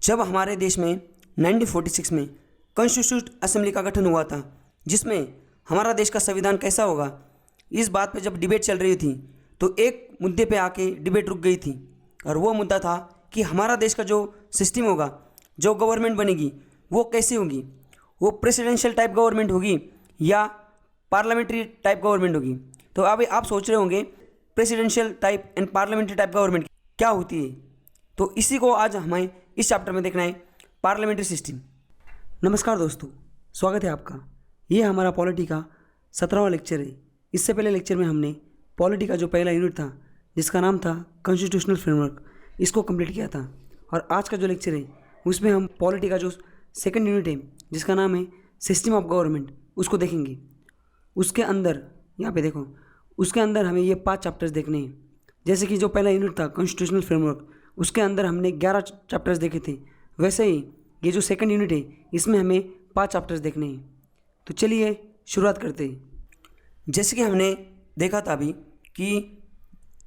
जब हमारे देश में 1946 में कॉन्स्टिट्यूट असेंबली का गठन हुआ था, जिसमें हमारा देश का संविधान कैसा होगा इस बात पे जब डिबेट चल रही थी, तो एक मुद्दे पे आके डिबेट रुक गई थी। और वो मुद्दा था कि हमारा देश का जो सिस्टम होगा, जो गवर्नमेंट बनेगी, वो कैसे होगी। वो प्रेसिडेंशियल टाइप गवर्नमेंट होगी या पार्लियामेंट्री टाइप गवर्नमेंट होगी। तो अभी आप सोच रहे होंगे presidential type and parliamentary type government क्या होती है। तो इसी को आज हमें इस चैप्टर में देखना है, पार्लियामेंट्री सिस्टम। नमस्कार दोस्तों, स्वागत है आपका। ये हमारा पॉलिटी का 17वां लेक्चर है। इससे पहले लेक्चर में हमने पॉलिटी का जो पहला यूनिट था, जिसका नाम था कॉन्स्टिट्यूशनल फ्रेमवर्क, इसको कंप्लीट किया था। और आज का जो लेक्चर है उसमें हम पॉलिटी का जो सेकंड यूनिट है, जिसका नाम है सिस्टम ऑफ गवर्नमेंट, उसको देखेंगे। उसके अंदर यहाँ पे देखो, उसके अंदर हमें ये 5 चैप्टर्स देखने हैं। जैसे कि जो पहला यूनिट था कॉन्स्टिट्यूशनल फ्रेमवर्क, उसके अंदर हमने 11 चैप्टर्स देखे थे। वैसे ही ये जो सेकंड यूनिट है, इसमें हमें 5 चैप्टर्स देखने हैं। तो चलिए शुरुआत करते हैं। जैसे कि हमने देखा था अभी कि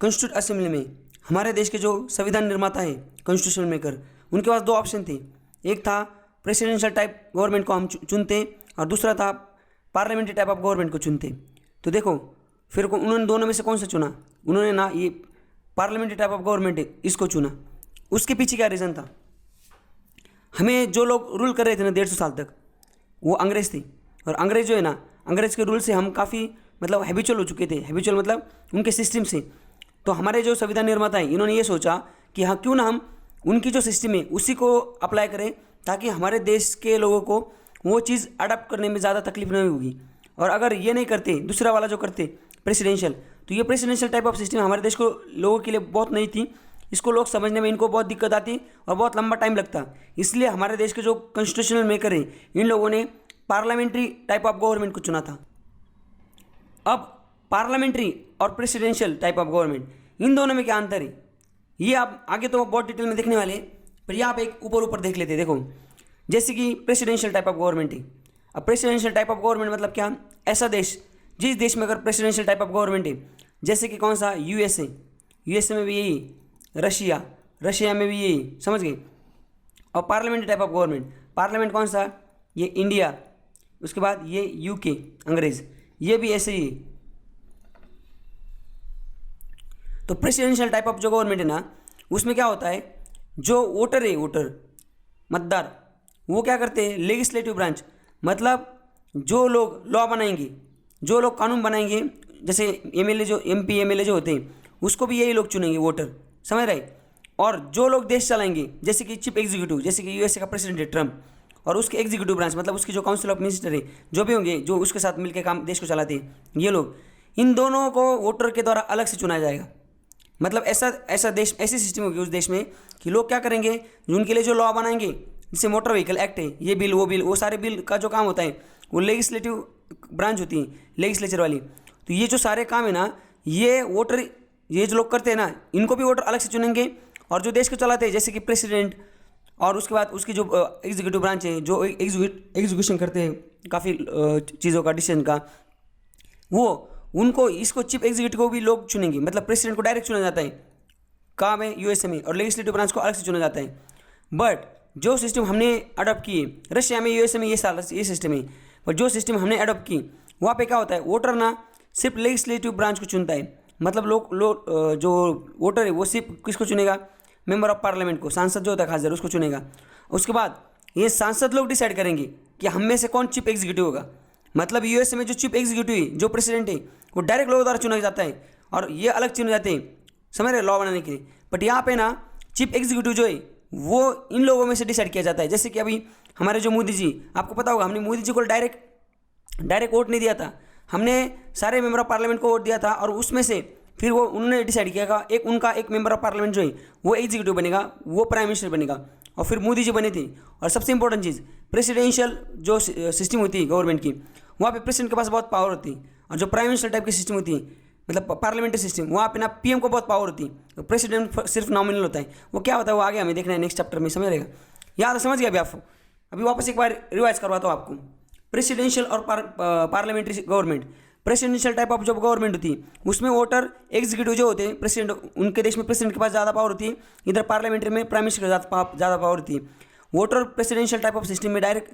कॉन्स्टिट्यूट असेंबली में हमारे देश के जो संविधान निर्माता है, कॉन्स्टिट्यूशन मेकर, उनके पास 2 ऑप्शन थे। एक था प्रेसिडेंशियल टाइप गवर्नमेंट को हम चुनते, और दूसरा था पार्लियामेंट्री टाइप ऑफ गवर्नमेंट को चुनते। तो देखो फिर उन्होंने दोनों में से कौन सा चुना? उन्होंने ना ये पार्लियामेंट्री टाइप ऑफ गवर्नमेंट है, इसको चुना। उसके पीछे क्या रीज़न था? हमें जो लोग रूल कर रहे थे ना 150 साल तक, वो अंग्रेज़ थे। और अंग्रेज़ जो है ना, अंग्रेज़ के रूल से हम काफ़ी मतलब हैबिचुअल हो चुके थे। हैबिचुअल मतलब उनके सिस्टम से। तो हमारे जो संविधान निर्माता हैं, इन्होंने ये सोचा कि हाँ, क्यों ना हम उनकी जो सिस्टम है उसी को अप्लाई करें, ताकि हमारे देश के लोगों को वो चीज़ अडॉप्ट करने में ज़्यादा तकलीफ नहीं होगी। और अगर ये नहीं करते, दूसरा वाला जो करते प्रेसिडेंशियल, तो ये प्रेसिडेंशियल टाइप ऑफ सिस्टम हमारे देश को लोगों के लिए बहुत नई थी। इसको लोग समझने में इनको बहुत दिक्कत आती और बहुत लंबा टाइम लगता। इसलिए हमारे देश के जो कॉन्स्टिट्यूशनल मेकर हैं, इन लोगों ने पार्लियामेंट्री टाइप ऑफ गवर्नमेंट को चुना था। अब पार्लियामेंट्री और प्रेसिडेंशियल टाइप ऑफ गवर्नमेंट, इन दोनों में क्या अंतर है, ये आप आगे तो बहुत डिटेल में देखने वाले हैं, पर ये आप एक ऊपर देख लेते हैं। देखो, जैसे कि प्रेसिडेंशियल टाइप ऑफ गवर्नमेंट है। अब प्रेसिडेंशियल टाइप ऑफ गवर्नमेंट मतलब क्या? ऐसा देश, जिस देश में अगर प्रेसिडेंशियल टाइप ऑफ गवर्नमेंट है, जैसे कि कौन सा? यूएसए। यूएसए में भी यही, रशिया में भी यही, समझ गए। और parliamentary type of government, parliament कौन सा? ये इंडिया। उसके बाद ये यूके, अंग्रेज, ये भी ऐसे ही। तो प्रेसिडेंशियल टाइप ऑफ जो गवर्नमेंट है ना, उसमें क्या होता है, जो वोटर है, वोटर मतदार, वो क्या करते हैं? लेजिस्लेटिव ब्रांच, मतलब जो लोग लॉ बनाएंगे, जो लोग कानून बनाएंगे, जैसे एमएलए जो एमपी एमएलए जो होते हैं, उसको भी यही लोग चुनेंगे, वोटर, समझ रहे। और जो लोग देश चलाएंगे, जैसे कि चीफ एग्जीक्यूटिव, जैसे कि यूएसए का प्रेसिडेंट है ट्रम्प, और उसके एग्जीक्यूटिव ब्रांच मतलब उसकी जो काउंसिल ऑफ मिनिस्टर है, जो भी होंगे, जो उसके साथ मिलकर काम देश को चलाते हैं, ये लोग, इन दोनों को वोटर के द्वारा अलग से चुना जाएगा। मतलब ऐसा देश, ऐसी सिस्टम होगी उस देश में कि लोग क्या करेंगे, उनके लिए जो लॉ बनाएंगे, जैसे मोटर व्हीकल एक्ट है, ये बिल, वो सारे बिल का जो काम होता है, वो लेजिस्लेटिव ब्रांच होती है, लेजिस्लेचर वाली। तो ये जो सारे काम है ना, ये वोटर, ये जो लोग करते हैं ना, इनको भी वोटर अलग से चुनेंगे। और जो देश को चलाते हैं, जैसे कि प्रेसिडेंट, और उसके बाद उसकी जो एग्जीक्यूटिव ब्रांच है, जो एग्जीक्यूशन करते हैं काफ़ी चीज़ों का, डिसीजन का, वो उनको, इसको चीफ एग्जीक्यूटिव को भी लोग चुनेंगे। मतलब प्रेसिडेंट को डायरेक्ट चुना जाता है काम है यूएसए में, और लेजिस्लेटिव ब्रांच को अलग से चुना जाता है। बट जो सिस्टम हमने अडॉप्ट की, रशिया में, यूएसए में ये सिस्टम है, पर जो सिस्टम हमने अडॉप्ट की, वहाँ पे क्या होता है, वोटर ना सिर्फ लेजिस्लेटिव ब्रांच को चुनता है। मतलब लोग जो वोटर है वो सिर्फ किसको चुनेगा? मेंबर ऑफ पार्लियामेंट को, सांसद जो होता है खास जरूर, उसको चुनेगा। उसके बाद ये सांसद लोग डिसाइड करेंगे कि हम में से कौन चीफ एग्जीक्यूटिव होगा। मतलब यूएसए में जो चीफ एग्जीक्यूटिव है, जो प्रेसिडेंट है, वो डायरेक्ट लोगों द्वारा चुना जाता है, और ये अलग चुने जाते हैं, समझ रहे, लॉ बनाने के लिए। बट यहाँ पे ना चीफ एग्जीक्यूटिव जो है, वो इन लोगों में से डिसाइड किया जाता है। जैसे कि अभी हमारे जो मोदी जी, आपको पता होगा, हमने मोदी जी को डायरेक्ट वोट नहीं दिया था, हमने सारे मेंबर ऑफ पार्लियामेंट को वोट दिया था। और उसमें से फिर वो उन्होंने डिसाइड किया कि एक मेंबर ऑफ पार्लियामेंट जो है वो एग्जीक्यूटिव बनेगा, वो प्राइम मिनिस्टर बनेगा, और फिर मोदी जी बने थे। और सबसे इंपॉर्टेंट चीज़, प्रेसिडेंशियल जो सिस्टम होती है गवर्नमेंट की, वहाँ पे प्रेसिडेंट के पास बहुत पावर होती है। और जो प्राइम मिनिस्टर टाइप की सिस्टम होती है, मतलब पार्लियामेंट्री सिस्टम, वहाँ पे ना पीएम को बहुत पावर होती है, तो प्रेसिडेंट सिर्फ नॉमिनल होता है। वो क्या होता है, वो आगे हमें देखना है नेक्स्ट चैप्टर में, समझ रहेगा। याद समझ गया अभी आपको? अभी वापस एक बार रिवाइज करवाता हूँ आपको। प्रेसिडेंशियल और parliamentary government, presidential type of जब गवर्नमेंट होती है उसमें वोटर एग्जीक्यूटिव जो होते हैं प्रेसिडेंट, उनके देश में प्रेसिडेंट के पास ज़्यादा पावर होती है, इधर पार्लियामेंट्री में प्राइम मिनिस्टर के ज़्यादा पावर होती है। Voter presidential type of system में डायरेक्ट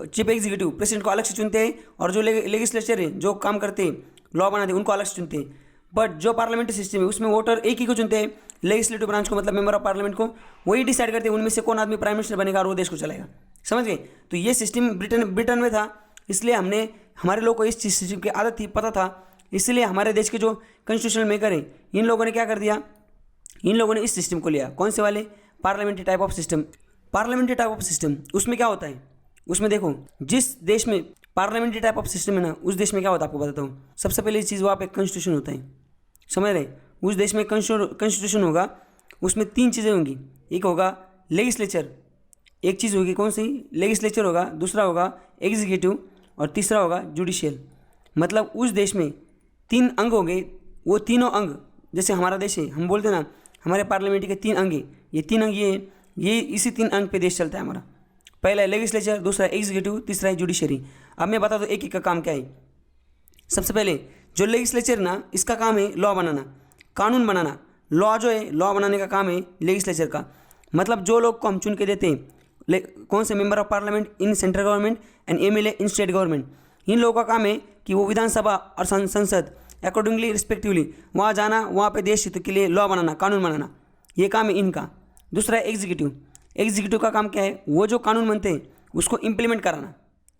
चीफ एग्जीक्यूटिव प्रेसिडेंट को अलग से चुनते हैं और जो लेजिस्लेचर है जो काम करते हैं लॉ बनाते हैं उनको अलग से चुनते हैं। बट जो पार्लियामेंट्री सिस्टम है उसमें वोटर एक ही को चुनते हैं, लेजिस्लेटिव ब्रांच को मतलब मेंबर ऑफ पार्लियामेंट को, वही डिसाइड करते हैं उनमें से कौन आदमी प्राइम मिनिस्टर बनेगा और वो देश को चलाएगा। समझ गए? तो ये सिस्टम ब्रिटेन में था, इसलिए हमने हमारे लोगों को इस सिस्टम की आदत थी, पता था, इसलिए हमारे देश के जो कॉन्स्टिट्यूशनल मेकर हैं इन लोगों ने क्या कर दिया, इन लोगों ने इस सिस्टम को लिया। कौन से वाले? Parliamentary type of system. Parliamentary type of system उसमें क्या होता है, उसमें देखो जिस देश में पार्लियामेंट्री टाइप ऑफ सिस्टम है ना उस देश में क्या होता है आपको बताता हूँ। सबसे पहली चीज़ वहाँ पे कॉन्स्टिट्यूशन होता है, समझ रहे? उस देश में कॉन्स्टिट्यूशन होगा, उसमें 3 चीज़ें होंगी। एक होगा लेजिस्लेचर, एक चीज़ होगी कौन सी? लेजिस्लेचर होगा, दूसरा होगा एग्जीक्यूटिव और तीसरा होगा जुडिशियल। मतलब उस देश में 3 अंग होंगे, वो तीनों अंग जैसे हमारा देश है, हम बोलते हैं ना हमारे पार्लियामेंट के 3 अंग हैं, ये 3 अंग ये इसी 3 अंग पे देश चलता है हमारा। पहला है लेजिस्लेचर, दूसरा है एग्जीक्यूटिव, तीसरा है जुडिशरी। अब मैं बता दूँ एक एक का काम क्या है। सबसे पहले जो लेजिस्लेचर ना इसका काम है लॉ बनाना, कानून बनाना। लॉ जो है लॉ बनाने का काम है लेजिस्लेचर का। मतलब जो लोग को हम चुन के देते हैं कौन से member of parliament in central government and MLA in state government, इन लोगों का काम है कि वो विधानसभा और संसद अकॉर्डिंगली रिस्पेक्टिवली वहाँ जाना, वहाँ पे देश हित के लिए लॉ बनाना, कानून बनाना, ये काम है इनका। दूसरा है एग्जीक्यूटिव। एग्जीक्यूटिव का काम क्या है? वो जो कानून बनते हैं उसको इम्प्लीमेंट कराना,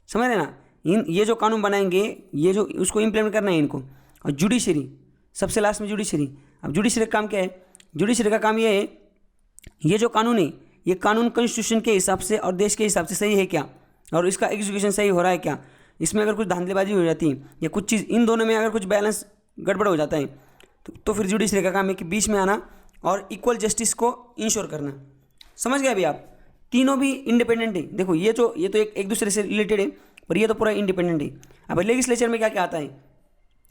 समझ रहे ना? ये जो कानून बनाएंगे ये जो उसको इम्प्लीमेंट करना है इनको। और जुडिशरी सबसे लास्ट में जुडिशरी। अब जुडिशरी का काम क्या है? जुडिशरी का काम ये है ये जो कानून है ये कानून कॉन्स्टिट्यूशन के हिसाब से और देश के हिसाब से सही है क्या, और इसका एग्जीक्यूशन सही हो रहा है क्या। इसमें अगर कुछ धांधलीबाजी हो जाती है या कुछ चीज़ इन दोनों में अगर कुछ बैलेंस गड़बड़ हो जाता है तो फिर जुडिशरी का काम है कि बीच में आना और इक्वल जस्टिस को इंश्योर करना। समझ गए अभी आप? तीनों भी इंडिपेंडेंट है। देखो ये तो एक दूसरे से रिलेटेड है पर ये तो पूरा इंडिपेंडेंट है। अब लेजिस्लेचर में क्या क्या आता है?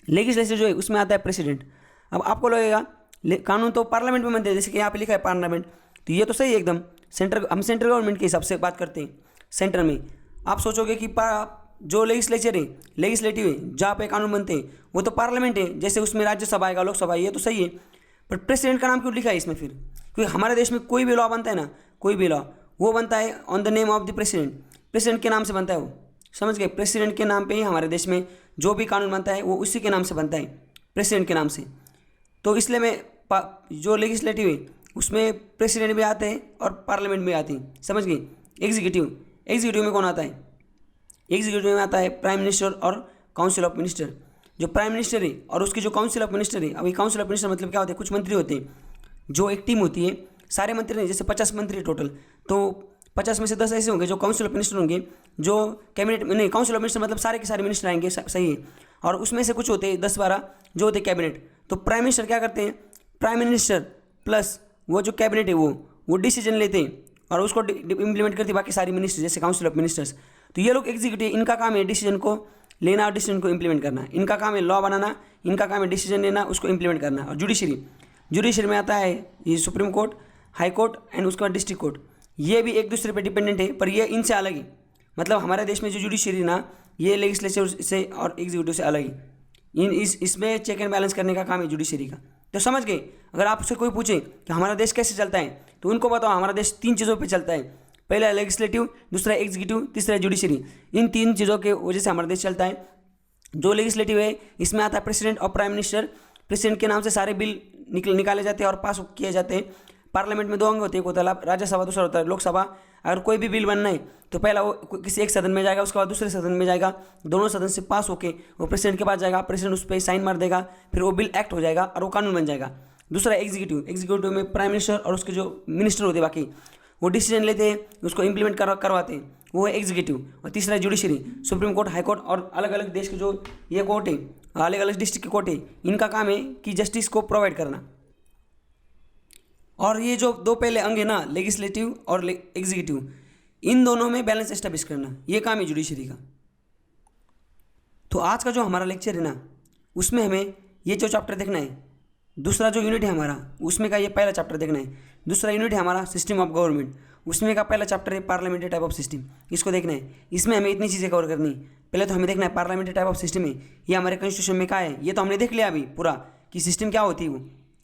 लेजिस्लेचर जो है उसमें आता है प्रेसिडेंट। अब आपको लगेगा कानून तो पार्लियामेंट में बनते हैं, जैसे कि यहाँ पे लिखा है पार्लियामेंट, तो ये तो सही है एकदम। हम सेंट्रल गवर्नमेंट के हिसाब से बात करते हैं सेंटर में। आप सोचोगे कि जो लेजिस्लेचर है लेजिस्लेटिव है जहाँ पे कानून बनते हैं वो तो पार्लियामेंट है, जैसे उसमें राज्यसभा आएगा लोकसभा, ये तो सही है। पर प्रेसिडेंट का नाम क्यों लिखा है इसमें फिर? क्योंकि हमारे देश में कोई भी लॉ बनता है ना, कोई भी लॉ वो बनता है on the name of the president. President के नाम से बनता है वो, समझ गए? प्रेसिडेंट के नाम पे ही हमारे देश में जो भी कानून बनता है वो उसी के नाम से बनता है, प्रेसिडेंट के नाम से। तो इसलिए मैं जो लेजिस्लेटिव है उसमें प्रेसिडेंट भी आते हैं और पार्लियामेंट भी आती है, समझ गए? एग्जीक्यूटिव में कौन आता है? एग्जीक्यूटिव में आता है प्राइम मिनिस्टर और काउंसिल ऑफ मिनिस्टर। जो प्राइम मिनिस्टर है और उसकी जो काउंसिल ऑफ मिनिस्टर है, अभी काउंसिल ऑफ मिनिस्टर मतलब क्या होता है? कुछ मंत्री होते हैं, जो एक टीम होती है, सारे मंत्री नहीं, जैसे 50 मंत्री टोटल, तो 50 में से 10 ऐसे होंगे जो काउंसिल ऑफ मिनिस्टर होंगे, जो कैबिनेट में नहीं, काउंसिल ऑफ मिनिस्टर मतलब सारे के सारे मिनिस्टर आएंगे, सही है। और उसमें से कुछ होते हैं 10-12 जो होते हैं कैबिनेट। तो प्राइम मिनिस्टर क्या करते हैं? प्राइम मिनिस्टर प्लस वो जो कैबिनेट है वो डिसीजन लेते हैं और उसको इम्प्लीमेंट करती है बाकी सारी मिनिस्टर, जैसे काउंसिल ऑफ मिनिस्टर्स। तो ये लोग एग्जीक्यूटिव, इनका काम है डिसीजन को लेना और डिसीजन को इम्प्लीमेंट करना। इनका काम है लॉ बनाना, इनका काम है डिसीजन लेना, उसको इम्प्लीमेंट करना। और जुडिशरी में आता है ये supreme court, high court and उसके बाद डिस्ट्रिक्ट कोर्ट। ये भी एक दूसरे पर डिपेंडेंट है पर ये इनसे अलग है। मतलब हमारे देश में जो जुडिशरी ना ये लेजिस्लेचर से और एग्जीक्यूटिव से अलग है। इसमें चेक एंड बैलेंस करने का काम है जुडिशरी का। तो समझ गए? अगर आपसे कोई पूछे कि हमारा देश कैसे चलता है तो उनको बताओ हमारा देश 3 चीज़ों पे चलता है। पहला है लेजिस्लेटिव, दूसरा है एग्जीक्यूटिव, तीसरा है जुडिशरी। इन 3 चीज़ों के वजह से हमारा देश चलता है। जो लेजिस्लेटिव है इसमें आता है प्रेसिडेंट और प्राइम मिनिस्टर। प्रेसिडेंट के नाम से सारे बिल निकाले जाते हैं और पास किए जाते हैं। पार्लियामेंट में 2 अंग होते हैं, एक होता है राज्यसभा, दूसरा होता है लोकसभा। अगर कोई भी बिल बनना है तो पहला वो किसी एक सदन में जाएगा, उसके बाद दूसरे सदन में जाएगा, दोनों सदन से पास होके वो प्रेसिडेंट के पास जाएगा, प्रेसिडेंट उस पर साइन मार देगा, फिर वो बिल एक्ट हो जाएगा और वो कानून बन जाएगा। दूसरा एग्जीक्यूटिव में प्राइम मिनिस्टर और उसके जो मिनिस्टर होते हैं बाकी वो डिसीजन लेते हैं, उसको इम्प्लीमेंट करवाते हैं, वो है एग्जीक्यूटिव। और तीसरा है judiciary, supreme court, high court और अलग अलग देश के जो ये कोर्ट है, अलग अलग डिस्ट्रिक्ट के कोर्ट है, इनका काम है कि जस्टिस को प्रोवाइड करना। और ये जो 2 पहले अंग है ना, लेजिस्लेटिव और एग्जीक्यूटिव, इन दोनों में बैलेंस एस्टेब्लिश करना, ये काम है जुडिशरी का। तो आज का जो हमारा लेक्चर है ना उसमें हमें ये जो चैप्टर देखना है, दूसरा जो यूनिट है हमारा उसमें का ये पहला चैप्टर देखना है। दूसरा यूनिट है हमारा सिस्टम ऑफ गवर्नमेंट, उसमें का पहला चैप्टर है पार्लियामेंट्री टाइप ऑफ सिस्टम, इसको देखना है। इसमें हमें इतनी चीज़ें कवर करनी। पहले तो हमें देखना है पार्लियामेंट्री टाइप ऑफ सिस्टम है, ये हमारे कॉन्स्टिट्यूशन में क्या है, ये तो हमने देख लिया अभी पूरा कि सिस्टम क्या होती है, वो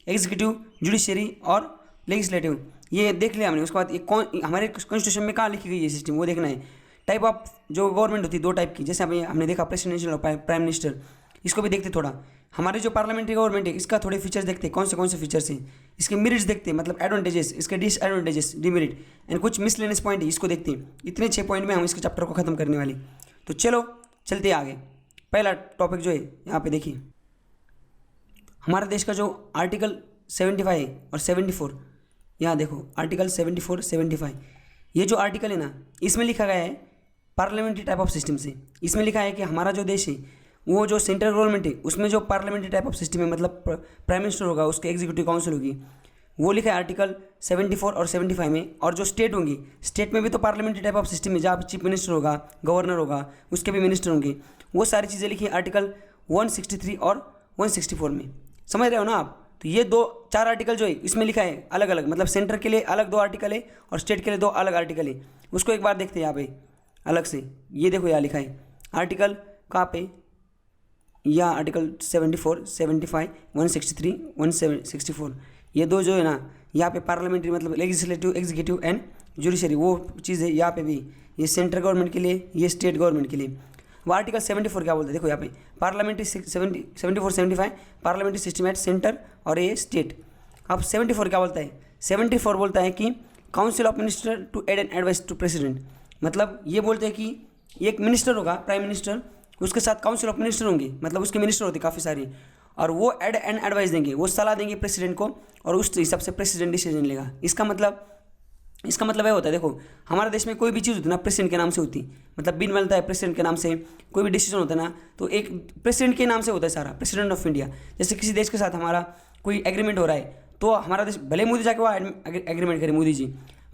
एग्जीक्यूटिव, जुडिशरी और लेजिस्लेटिव, ये देख लिया हमने। उसके बाद ये कौन हमारे कॉन्स्टिट्यूशन में कहाँ लिखी गई है सिस्टम, वो देखना है। टाइप ऑफ जो गवर्नमेंट होती है दो टाइप की, जैसे अभी हमने देखा प्रेसिडेंशियल और प्राइम मिनिस्टर, इसको भी देखते थोड़ा। हमारे जो पार्लियामेंट्री गवर्नमेंट है इसका थोड़े फीचर्स देखते हैं, कौन से फीचर्स हैं, इसके मेरिट्स देखते हैं, मतलब एडवांटेजेस, इसके डिसएडवांटेजेस, डिमेरिट एंड कुछ मिसलेनियस पॉइंट है, इसको देखते हैं। इतने 6 पॉइंट में हम इसके चैप्टर को खत्म करने वाले। तो चलो चलते आगे। पहला टॉपिक जो है यहाँ पे देखिए, हमारे देश का जो आर्टिकल 75 है और 74, यहाँ देखो आर्टिकल 74, 75, ये जो आर्टिकल है ना, इसमें लिखा गया है पार्लियामेंट्री टाइप ऑफ सिस्टम से। इसमें लिखा है कि हमारा जो देश है वो जो सेंट्रल गवर्नमेंट है उसमें जो पार्लियामेंट्री टाइप ऑफ सिस्टम है, मतलब प्राइम मिनिस्टर होगा, उसके एग्जीक्यूटिव काउंसिल होगी, वो लिखा है आर्टिकल 74 और 75 में। और जो स्टेट होंगी, स्टेट में भी तो पार्लियामेंट्री टाइप ऑफ सिस्टम है, जहाँ चीफ मिनिस्टर होगा, गवर्नर होगा, उसके भी मिनिस्टर होंगे, वो सारी चीज़ें लिखी है आर्टिकल 163 और 164 में। समझ रहे हो ना आप? तो ये 4 आर्टिकल जो है इसमें लिखा है अलग अलग, मतलब सेंटर के लिए अलग 2 आर्टिकल है और स्टेट के लिए 2 अलग आर्टिकल है। उसको एक बार देखते हैं यहाँ पे अलग से। ये देखो यहाँ लिखा है आर्टिकल कहाँ पे, या आर्टिकल 74, 75, 163, 164, ये 2 जो है ना यहाँ पे पार्लियामेंट्री मतलब लेजिस्लेटिव, एग्जीक्यूटिव एंड जुडिशरी, वो चीज़ है यहाँ पे भी। ये सेंट्रल गवर्नमेंट के लिए, ये स्टेट गवर्नमेंट के लिए। वो आर्टिकल 74 क्या बोलते हैं, देखो यहाँ पे parliamentary 74, 75 parliamentary system at centre और ये स्टेट। अब 74 क्या बोलता है, 74 बोलता है कि council of minister to aid and advice to president, मतलब ये बोलते हैं कि एक मिनिस्टर होगा, प्राइम मिनिस्टर, उसके साथ काउंसिल ऑफ मिनिस्टर होंगे, मतलब उसके मिनिस्टर होते काफ़ी सारे, और वो एड एंड एडवाइस देंगे, वो सलाह देंगे प्रेसिडेंट को, और उस हिसाब से प्रेसिडेंट डिसीजन लेगा। इसका मतलब ये होता है, देखो हमारे देश में कोई भी चीज़ होती है ना प्रेसिडेंट के नाम से होती, मतलब बिल बनता है प्रेसिडेंट के नाम से, कोई भी डिसीजन होता है ना तो एक प्रेसिडेंट के नाम से होता है सारा, प्रेसिडेंट ऑफ इंडिया। जैसे किसी देश के साथ हमारा कोई एग्रीमेंट हो रहा है तो हमारा देश भले मोदी जाके वो एग्रीमेंट करे, मोदी जी,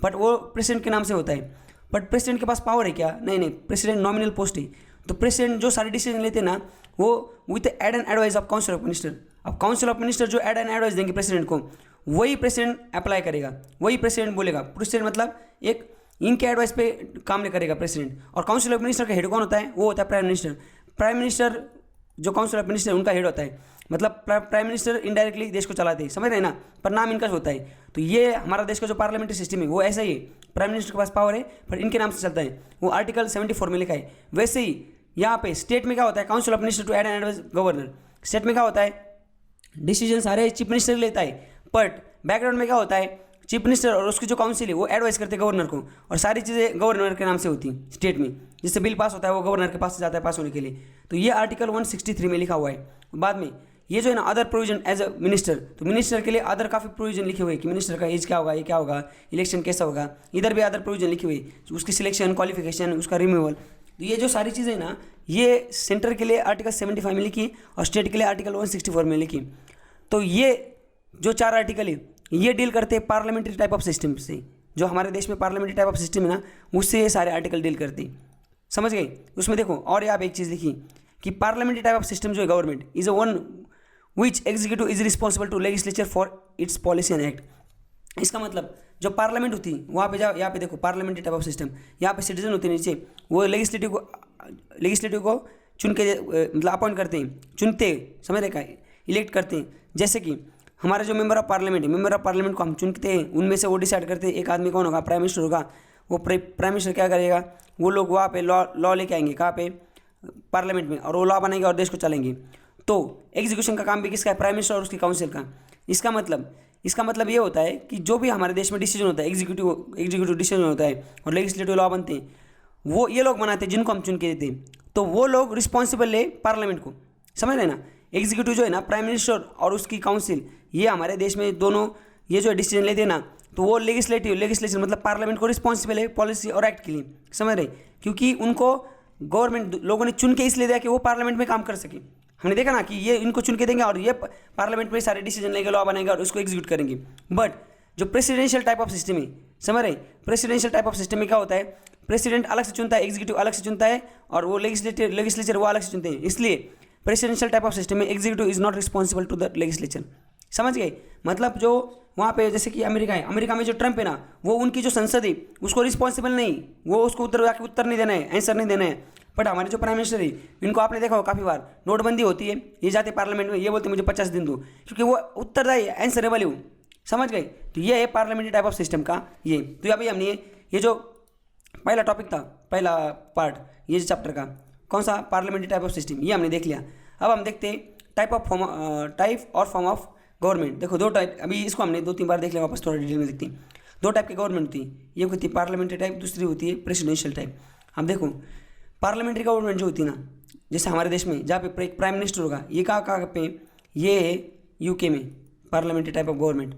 बट वो प्रेसिडेंट के नाम से होता है। बट प्रेसिडेंट के पास पावर है क्या? नहीं, प्रेसिडेंट नॉमिनल पोस्ट है। तो प्रेसिडेंट जो सारे डिसीजन लेते हैं ना वो with aid and advice of council of minister. अब काउंसिल ऑफ मिनिस्टर जो एड एंड एडवाइस देंगे प्रेसिडेंट को, वही प्रेसिडेंट अप्लाई करेगा, वही प्रेसिडेंट बोलेगा। प्रेसिडेंट मतलब एक इनके एडवाइस पे काम नहीं करेगा प्रेसिडेंट। और काउंसिल ऑफ मिनिस्टर का हेड कौन होता है? वो होता है प्राइम मिनिस्टर। प्राइम मिनिस्टर जो काउंसिल ऑफ मिनिस्टर उनका हेड होता है, मतलब प्राइम मिनिस्टर इनडायरेक्टली देश को चलाते हैं, समझ रहे हैं ना, पर नाम इनका होता है। तो ये हमारा देश का जो पार्लियामेंट्री सिस्टम है वो ऐसा ही है, प्राइम मिनिस्टर के पास पावर है पर इनके नाम से चलता है, वो आर्टिकल 74 में लिखा है। वैसे ही यहाँ पे स्टेट में क्या होता है, council of minister to aid and advice governor. State में क्या होता है, डिसीजन सारे चीफ मिनिस्टर लेता है, बट बैकग्राउंड में क्या होता है, चीफ मिनिस्टर और उसकी जो काउंसिल है वो एडवाइस करते हैं गवर्नर को, और सारी चीज़ें गवर्नर के नाम से होती हैं स्टेट में। जिससे बिल पास होता है वो गवर्नर के पास जाता है पास होने के लिए। तो ये आर्टिकल 163 में लिखा हुआ है। बाद में ये जो है ना other provision as a minister, तो मिनिस्टर के लिए अदर काफ़ी प्रोविजन लिखे हुए कि मिनिस्टर का एज क्या होगा, ये क्या होगा, इलेक्शन कैसा होगा, इधर भी अदर प्रोविजन लिखे हुए, उसकी सिलेक्शन, क्वालिफिकेशन, उसका रिमूवल। तो ये जो सारी चीज़ें ना ये सेंटर के लिए आर्टिकल 75 में लिखी और स्टेट के लिए आर्टिकल 164 में लिखी। तो ये जो 4 आर्टिकल है ये डील करते हैं पार्लियामेंट्री टाइप ऑफ सिस्टम से। जो हमारे देश में पार्लियामेंट्री टाइप ऑफ सिस्टम है ना उससे ये सारे आर्टिकल डील करते हैं, समझ गए। उसमें देखो और यहाँ पे एक चीज़ लिखी कि पार्लियामेंट्री टाइप ऑफ सिस्टम जो है government is a one which executive is responsible to legislature for its policy and act. इसका मतलब जो पार्लियामेंट होती है वहाँ पे जाओ, यहाँ पे देखो पार्लियामेंट्री टाइप ऑफ सिस्टम, यहाँ पे सिटीजन होते हैं नीचे, वो लेजिस्लेटिव को चुन के मतलब अपॉइंट करते हैं, चुनते समझ रहे का, इलेक्ट करते हैं। जैसे कि हमारे जो मेंबर ऑफ पार्लियामेंट है, मेंबर ऑफ पार्लियामेंट को हम चुनते हैं, उनमें से वो डिसाइड करते हैं एक आदमी कौन होगा, प्राइम मिनिस्टर होगा। वो प्राइम मिनिस्टर क्या करेगा, वो लोग वहाँ पे लॉ लेके आएंगे कहाँ पे, पार्लियामेंट में, और वो लॉ बनाएंगे और देश को चलेंगे। तो एग्जीक्यूशन का काम भी किसका है, प्राइम मिनिस्टर और उसकी काउंसिल का। इसका मतलब ये होता है कि जो भी हमारे देश में डिसीजन होता है, एग्जीक्यूटिव डिसीजन होता है और लेजिस्लेटिव लॉ बनते हैं, वो ये लोग बनाते हैं जिनको हम चुन के देते हैं। तो वो लोग रिस्पॉन्सिबल है पार्लियामेंट को, समझ रहे ना। एग्जीक्यूटिव जो है ना प्राइम मिनिस्टर और उसकी काउंसिल, ये हमारे देश में दोनों ये जो डिसीजन लेते हैं ना, तो वो लेजिस्लेशन मतलब पार्लियामेंट को रिस्पॉन्सिबल है पॉलिसी और एक्ट के लिए, समझ रहे, क्योंकि उनको गवर्नमेंट लोगों ने चुन के इसलिए दिया कि वो पार्लियामेंट में काम कर सके। हमने देखा ना कि ये इनको चुन के देंगे और ये पार्लियामेंट में सारे डिसीजन लेंगे, लॉ बनाएंगे और उसको एग्जीक्यूट करेंगे। बट जो प्रेसिडेंशियल टाइप ऑफ सिस्टम है, समझ रहे, प्रेसिडेंशियल टाइप ऑफ सिस्टम में क्या होता है, प्रेसिडेंट अलग से चुनता है, एग्जीक्यूटिव अलग से चुनता है, और वो लेजिस्लेचर वो अलग से चुनते हैं। इसलिए प्रेसिडेंशियल टाइप ऑफ सिस्टम में executive is not responsible to the legislature, समझ गए। मतलब जो वहाँ पे जैसे कि अमेरिका है, अमेरिका में जो ट्रम्प है ना, वो उनकी जो संसद है उसको रिस्पॉन्सिबल नहीं, वो उसको उत्तर जाके उत्तर नहीं देना है, आंसर नहीं देना है। बट हमारे जो प्राइम मिनिस्टर है, इनको आपने देखा हो काफ़ी बार नोटबंदी होती है, ये जाते पार्लियामेंट में, ये बोलते मुझे 50 दिन दो, क्योंकि वो उत्तरदायी आंसरेबल है। समझ गए। तो ये है पार्लियामेंट्री टाइप ऑफ सिस्टम का ये। तो अभी हमने ये जो पहला टॉपिक था, पहला पार्ट ये चैप्टर का, कौन सा, पार्लियामेंट्री टाइप ऑफ सिस्टम, ये हमने देख लिया। अब हम देखते हैं टाइप और फॉर्म ऑफ गवर्नमेंट। देखो दो टाइप, अभी इसको हमने 2-3 बार देख लिया, वापस थोड़ा डिटेल में देखते हैं। दो टाइप की गवर्नमेंट होती है, एक होती है पार्लियामेंट्री टाइप, दूसरी होती है प्रेसिडेंशियल टाइप। हम देखो पार्लियामेंट्री गवर्नमेंट जो होती है ना, जैसे हमारे देश में जहाँ पे एक प्राइम मिनिस्टर होगा, ये कहाँ पे, ये है यूके में पार्लियामेंट्री टाइप ऑफ गवर्नमेंट,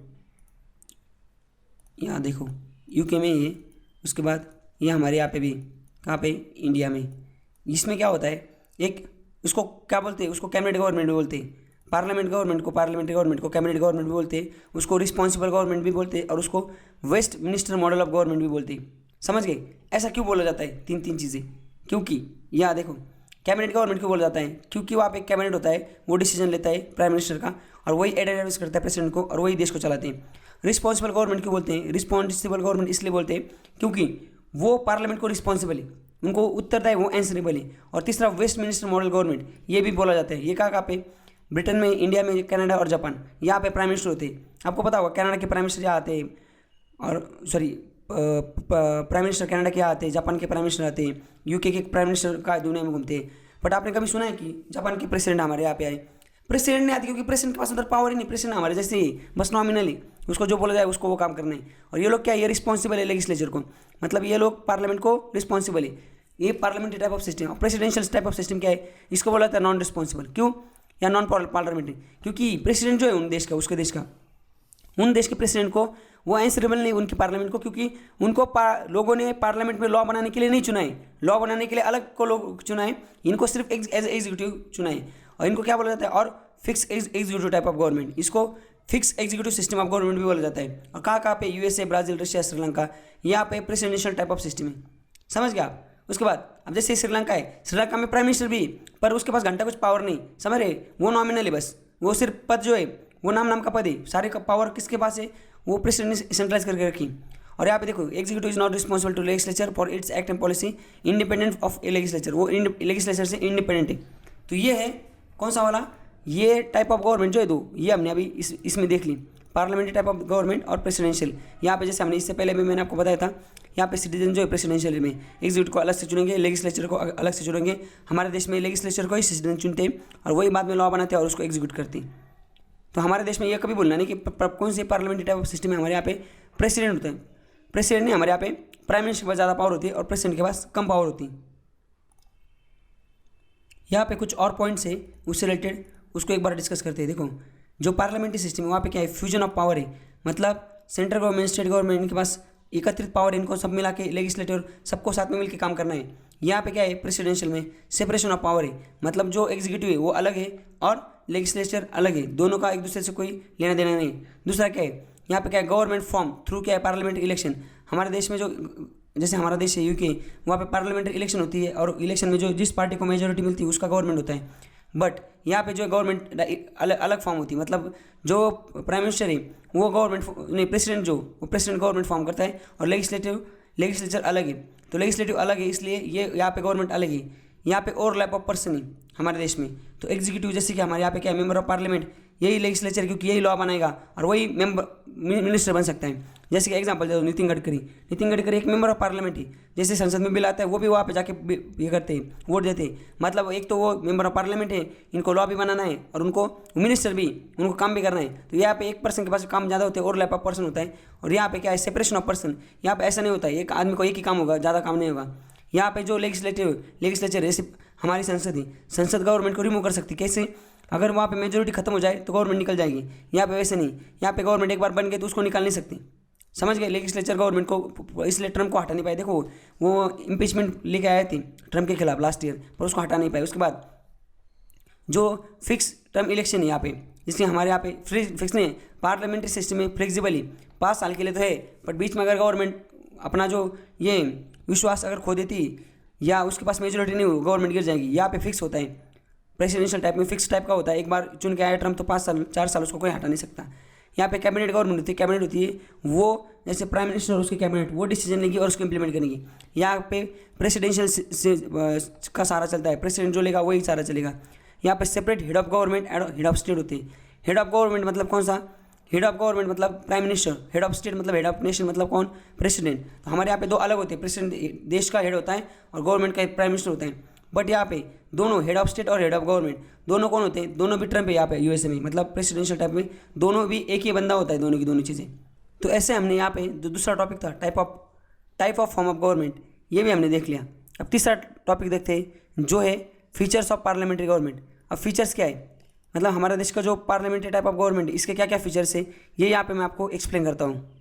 यहाँ देखो यूके में ये। उसके बाद ये हमारे यहाँ पे भी, कहाँ पे, इंडिया में। इसमें क्या होता है, एक उसको क्या बोलते हैं, उसको कैबिनेट गवर्नमेंट भी बोलते हैं, पार्लियामेंट गवर्नमेंट को, पार्लियामेंट्री गवर्नमेंट को कैबिनेट गवर्नमेंट भी बोलते हैं, उसको रिस्पॉन्सिबल गवर्नमेंट भी बोलते हैं, और उसको Westminster model of government भी बोलते हैं। समझ गए। ऐसा क्यों बोला जाता है, तीन चीज़ें, क्योंकि यहाँ देखो कैबिनेट गवर्नमेंट क्यों बोला जाता है, क्योंकि वहाँ पे एक कैबिनेट होता है, वो डिसीजन लेता है प्राइम मिनिस्टर का, और वही एडवाइस करता है प्रेसिडेंट को, और वही देश को चलाते हैं। रिस्पॉन्सिबल गवर्नमेंट क्यों बोलते हैं, रिस्पॉन्सिबल गवर्नमेंट इसलिए बोलते हैं क्योंकि वो पार्लियामेंट को रिस्पॉन्सिबल है, उनको उत्तरदायी, वो आंसरेबल है। और तीसरा वेस्ट मिनिस्टर मॉडल गवर्नमेंट, ये भी बोला जाता है। ये कहाँ पे, ब्रिटेन में, इंडिया में, कनाडा और जापान, यहाँ पे प्राइम मिनिस्टर होते हैं। आपको पता होगा कनाडा के प्राइम मिनिस्टर यहाँ आते हैं, और सॉरी प्राइम मिनिस्टर कनाडा के यहाँ आते हैं, जापान के प्राइम मिनिस्टर आते हैं, यूके के प्राइम मिनिस्टर का दुनिया में घूमते हैं। बट आपने कभी सुना है कि जापान के प्रेसिडेंट हमारे यहाँ पे आए? प्रेसिडेंट नहीं आती, क्योंकि प्रेसिडेंट के पास अंदर पावर ही नहीं। प्रेसिडेंट हमारे जैसे ही बस नॉमिनली, उसको जो बोला जाए उसको वो काम करना है। और ये लोग क्या, ये रिस्पॉन्सिबल है लेजिस्लेचर को, मतलब ये लोग पार्लियामेंट को रिस्पॉन्सिबल है। ये parliamentary type of system. Presidential type of system क्या है, इसको बोला जाता है नॉन रिस्पॉन्सिबल। क्यों, या नॉन पार्लियामेंट्री, क्योंकि प्रेसिडेंट जो है उन देश का, उसके देश का, उन देश के प्रेसिडेंट को वो आंसरेबल नहीं उनकी पार्लियामेंट को, क्योंकि उनको लोगों ने पार्लियामेंट में लॉ बनाने के लिए नहीं चुना है, लॉ बनाने के लिए अलग को लोग चुना है, इनको सिर्फ एज एग्जीक्यूटिव चुना है। और इनको क्या बोला जाता है, और fix executive type of government, इसको fix executive system of government भी बोला जाता है। और कहाँ पे, यूएसए, ब्राज़ील, रशिया, श्रीलंका, यहाँ पे प्रेसिडेंशियल टाइप ऑफ सिस्टम है। समझ गया आप। उसके बाद अब जैसे श्रीलंका है, श्रीलंका में प्राइम मिनिस्टर भी, पर उसके पास घंटा कुछ पावर नहीं, समझ रहे, वो नॉमिनल है, बस वो सिर्फ पद जो है वो नाम का पद है, सारे का पावर किसके पास है, वो प्रेसिडेंट ने सेंट्रलाइज करके रखी। और यहाँ पे देखो executive is not responsible to legislature for its act and policy independent of a legislature, वो लेजिस्लेचर से इंडिपेंडेंट है। तो ये है कौन सा वाला, ये टाइप ऑफ गवर्नमेंट जो है दो, ये हमने अभी इसमें देख ली, पार्लियामेंट्री टाइप ऑफ गवर्नमेंट और प्रेसिडेंशियल। यहाँ पे जैसे हमने इससे पहले भी मैंने आपको बताया था, यहाँ पे सिटीजन जो है प्रेसिडेंशियल में एग्जीक्यूटिव को अलग से चुनेंगे, लेजिस्लेचर को अलग से चुनेंगे। हमारे देश में लेजिस्लेचर को ही सिटीजन चुनते हैं, और वही बाद में लॉ बनाते हैं और उसको एग्जीक्यूट करते हैं। तो हमारे देश में ये कभी बोलना नहीं कि कौन से पार्लियामेंट्री टाइप ऑफ सिस्टम है, हमारे यहाँ पे प्रेसिडेंट होता है, प्रेसिडेंट नहीं, हमारे यहाँ पे प्राइम मिनिस्टर के पास ज़्यादा पावर होती है और प्रेसिडेंट के पास कम पावर होती है। यहाँ पे कुछ और पॉइंट्स है उससे रिलेटेड, उसको एक बार डिस्कस करते हैं। देखो जो पार्लियामेंट्री सिस्टम है वहाँ पे क्या है, फ्यूजन ऑफ पावर है, मतलब सेंट्रल गवर्नमेंट, स्टेट गवर्नमेंट, इनके पास एकत्रित पावर है, इनको सब मिला के लेजिस्लेटिव सबको साथ में मिलकर काम करना है। यहाँ पे क्या है, प्रेसिडेंशियल में सेपरेशन ऑफ पावर है, मतलब जो एग्जीक्यूटिव है वो अलग है और लेजिस्लेचर अलग है, दोनों का एक दूसरे से कोई लेना देना नहीं। दूसरा क्या है, यहाँ पे क्या है, गवर्नमेंट फॉर्म थ्रू क्या है, पार्लियामेंट इलेक्शन। हमारे देश में जो, जैसे हमारा देश है यूके, वहाँ पे पार्लियामेंट्री इलेक्शन होती है, और इलेक्शन में जो जिस पार्टी को मेजोरिटी मिलती है उसका गवर्नमेंट होता है। बट यहाँ पे जो गवर्नमेंट अलग फॉर्म होती है, मतलब जो प्राइम मिनिस्टर है वो गवर्नमेंट नहीं, प्रेसिडेंट जो, वो प्रेसिडेंट गवर्नमेंट फॉर्म करता है, और लेजिस्लेचर अलग है। तो लेजिस्लेटिव अलग है, इसलिए ये यहाँ पे गवर्नमेंट अलग है। यहाँ पे ओवरलैप ऑफ पर्सन है हमारे देश में। तो एग्जीक्यूटिव जैसे कि हमारे यहाँ पे क्या है, मेंबर ऑफ पार्लियामेंट, यही लेजिस्लेचर, क्योंकि यही लॉ बनाएगा और वही मिनिस्टर बन सकता है। जैसे कि एग्जांपल दे दो, नितिन गडकरी एक मेंबर ऑफ पार्लियामेंट है, जैसे संसद में बिल आता है वो भी वहाँ पे जाके ये करते हैं, वोट देते हैं। मतलब एक तो वो मेंबर ऑफ पार्लियामेंट है, इनको लॉ भी बनाना है, और उनको मिनिस्टर भी, उनको काम भी करना है। तो यहाँ पे एक पर्सन के पास काम ज़्यादा होते हैं, ओवरलैप ऑफ पर्सन होता है। और यहाँ पे क्या है, सेपरेशन ऑफ पर्सन, यहाँ पे ऐसा नहीं होता है एक आदमी को एक ही काम होगा, ज़्यादा काम नहीं होगा। यहाँ पे जो लेजिस्लेचर जैसे हमारी संसद है, संसद गवर्नमेंट को रिमूव कर सकती है। कैसे, अगर वहाँ पे मेजोरिटी खत्म हो जाए तो गवर्नमेंट निकल जाएगी। यहाँ पे वैसे नहीं, यहाँ पे गवर्नमेंट एक बार बन गई तो उसको निकाल नहीं सकती। समझ गए, लेजिस्लेचर गवर्नमेंट को, इसलिए ट्रम्प को हटा नहीं पाए। देखो वो इम्पीचमेंट लेके आए थे ट्रम्प के खिलाफ लास्ट ईयर, पर उसको हटा नहीं पाए। उसके बाद जो फिक्स टर्म इलेक्शन है यहाँ पे, इसलिए हमारे यहाँ पे फिक्स नहीं, पार्लियामेंट्री सिस्टम में फ्लेक्सिबली 5 साल के लिए तो है, बट बीच में अगर गवर्नमेंट अपना जो ये विश्वास अगर खो देती या उसके पास मेजोरिटी नहीं हो, गवर्नमेंट गिर जाएगी। यहाँ पे फिक्स होता है प्रेसिडेंशियल टाइप में फिक्स टाइप का होता है, एक बार चुन के आया टर्म तो 5 साल 4 साल उसको कोई हटा नहीं सकता। यहाँ पे कैबिनेट गवर्नमेंट होती है, कैबिनेट होती है वो जैसे प्राइम मिनिस्टर और उसकी कैबिनेट वो डिसीजन लेगी और उसको इंप्लीमेंट करेंगी। यहाँ पे प्रेसिडेंशियल से का सारा चलता है, प्रेसिडेंट जो लेगा वही सारा चलेगा। यहाँ पे separate head of government and head of state होती है। हेड ऑफ गवर्नमेंट मतलब कौन सा, हेड ऑफ गवर्नमेंट मतलब prime minister, head of state मतलब हेड ऑफ नेशन मतलब कौन, प्रेसिडेंट। तो हमारे यहाँ पे दो अलग होते हैं, प्रेसिडेंट देश का हेड होता है और गवर्नमेंट का प्राइम मिनिस्टर होता है। बट यहाँ पे दोनों हेड ऑफ स्टेट और हेड ऑफ गवर्नमेंट दोनों कौन होते हैं, दोनों भी ट्रम्प है यहाँ पे यूएसए में, मतलब प्रेसिडेंशियल टाइप में दोनों भी एक ही बंदा होता है, दोनों की दोनों चीज़ें। तो ऐसे हमने यहाँ पे जो दूसरा टॉपिक था type of form of government, ये भी हमने देख लिया। अब तीसरा टॉपिक देखते हैं जो है फीचर्स ऑफ पार्लियामेंट्री गवर्नमेंट। अब फीचर्स क्या है, मतलब हमारा देश का जो पार्लियामेंट्री टाइप ऑफ गवर्नमेंट इसके क्या क्या फीचर्स है, ये यहाँ पे मैं आपको एक्सप्लेन करता हूँ।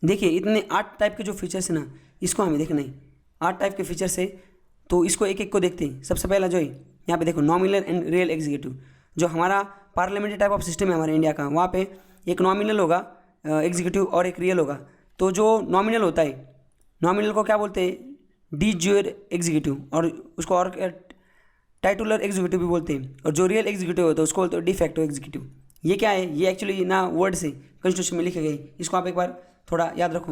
देखिए इतने 8 टाइप के जो फीचर्स है ना, इसको हमें देखना है। 8 टाइप के फीचर्स है, तो इसको एक एक को देखते हैं। सबसे पहला जो है यहाँ पे देखो नॉमिनल एंड रियल एग्जीक्यूटिव। जो हमारा पार्लियामेंट्री टाइप ऑफ सिस्टम है हमारे इंडिया का, वहाँ पे एक नॉमिनल होगा एग्जीक्यूटिव और एक रियल होगा। तो जो नॉमिनल होता है, नॉमिनल को क्या बोलते हैं, डी ज्यूर एग्जीक्यूटिव, और उसको और टाइटुलर एग्जीक्यूटिव भी बोलते हैं। और जो रियल एग्जीक्यूटिव होता है उसको बोलते हैं डी फैक्टो एग्जीक्यूटिव। ये क्या है, ये एक्चुअली ना वर्ड से कॉन्स्टिट्यूशन में लिखे गए, इसको आप एक बार थोड़ा याद रखो।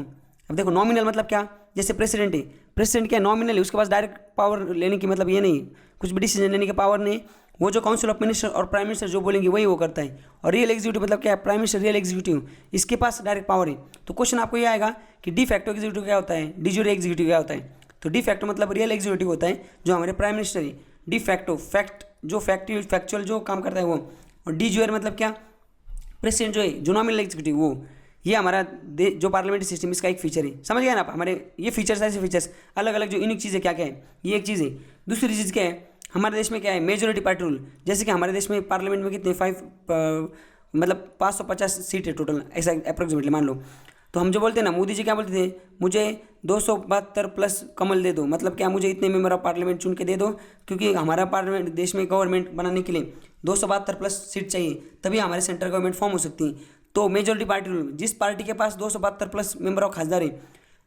अब देखो नॉमिनल मतलब क्या, जैसे प्रेसिडेंट है, प्रेसिडेंट क्या नॉमिनल है, उसके पास डायरेक्ट पावर लेने की मतलब ये नहीं, कुछ भी डिसीजन लेने की पावर नहीं, वो जो काउंसिल ऑफ मिनिस्टर और प्राइम मिनिस्टर जो बोलेंगे वही वो करता है। और रियल एग्जीक्यूटिव मतलब क्या है, प्राइम मिनिस्टर रियल एग्जीक्यूटिव, इसके पास डायरेक्ट पावर है। तो क्वेश्चन आपको ये आएगा कि डी फैक्टो एग्जीक्यूटिव क्या होता है, डी ज्यूर एग्जीक्यूटिव क्या होता है। तो डी फैक्टो मतलब रियल एग्जीक्यूटिव होता है जो हमारे प्राइम मिनिस्टर है। डी फैक्टो फैक्चुअल जो काम करता है वो। और डी ज्यूर मतलब क्या, प्रेसिडेंट जो है जो नॉमिनल एग्जीक्यूटिव वो। ये हमारा जो पार्लियामेंट्री सिस्टम इसका एक फीचर है, समझ गए ना आप। हमारे ये फीचर्स ऐसे फीचर्स अलग अलग जो यूनिक चीज़ें क्या क्या है, ये एक चीज़ है। दूसरी चीज़ क्या है, हमारे देश में क्या है, मेजोरिटी पार्टी रूल। जैसे कि हमारे देश में पार्लियामेंट में कितने 550 सीट है टोटल, ऐसा अप्रोक्सीमेटली मान लो। तो हम जो बोलते हैं ना, मोदी जी क्या बोलते थे, मुझे 272 प्लस कमल दे दो, मतलब क्या मुझे इतने मेंबर ऑफ पार्लियामेंट चुन के दे दो, क्योंकि हमारा पार्लियामेंट देश में गवर्नमेंट बनाने के लिए 272 प्लस सीट चाहिए, तभी हमारे सेंट्रल गवर्नमेंट फॉर्म हो सकती है। तो मेजोरिटी पार्टी रूल, जिस पार्टी के पास 272 प्लस मेंबर ऑफ खासदार है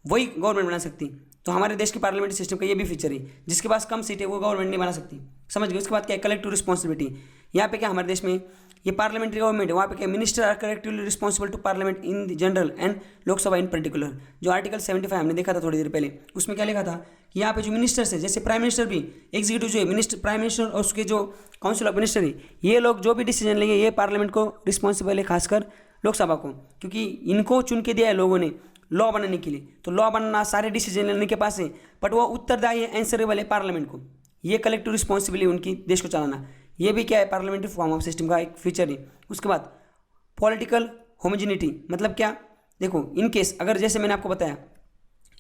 वही गवर्नमेंट बना सकती। तो हमारे देश की पार्लियामेंट्री सिस्टम का ये भी फीचर है, जिसके पास कम सीट है वो गवर्नमेंट नहीं बना सकती, समझ गए। उसके बाद क्या है, कलेक्टिव रिस्पॉन्सिबिलिटी। यहाँ पे क्या हमारे देश में ये पार्लियामेंट्री गवर्नमेंट है, वहाँ पे क्या minister are collectively responsible to parliament in general and Lok Sabha in particular. जो आर्टिकल 75 हमने देखा था थोड़ी देर पहले, उसमें क्या लिखा था कि यहाँ पे जो मिनिस्टर्स है, जैसे प्राइम मिनिस्टर भी एग्जीक्यूटिव जो है मिनिस्टर, प्राइम मिनिस्टर और उसके जो काउंसिल ऑफ मिनिस्टर है, ये लोग जो भी डिसीजन लेंगे ये पार्लियामेंट को रिस्पॉन्सिबल है, खासकर लोकसभा को, क्योंकि इनको चुन के दिया है लोगों ने लॉ बनाने के लिए। तो लॉ बनाना सारे डिसीजन लेने के पास है, बट वो उत्तरदायी है, आंसरेबल है पार्लियामेंट को। ये कलेक्टिव रिस्पॉन्सिबिलिटी उनकी देश को चलाना, ये भी क्या है पार्लियामेंट्री फॉर्म ऑफ सिस्टम का एक फीचर है। उसके बाद पॉलिटिकल होमोजिनिटी मतलब क्या, देखो इन केस अगर जैसे मैंने आपको बताया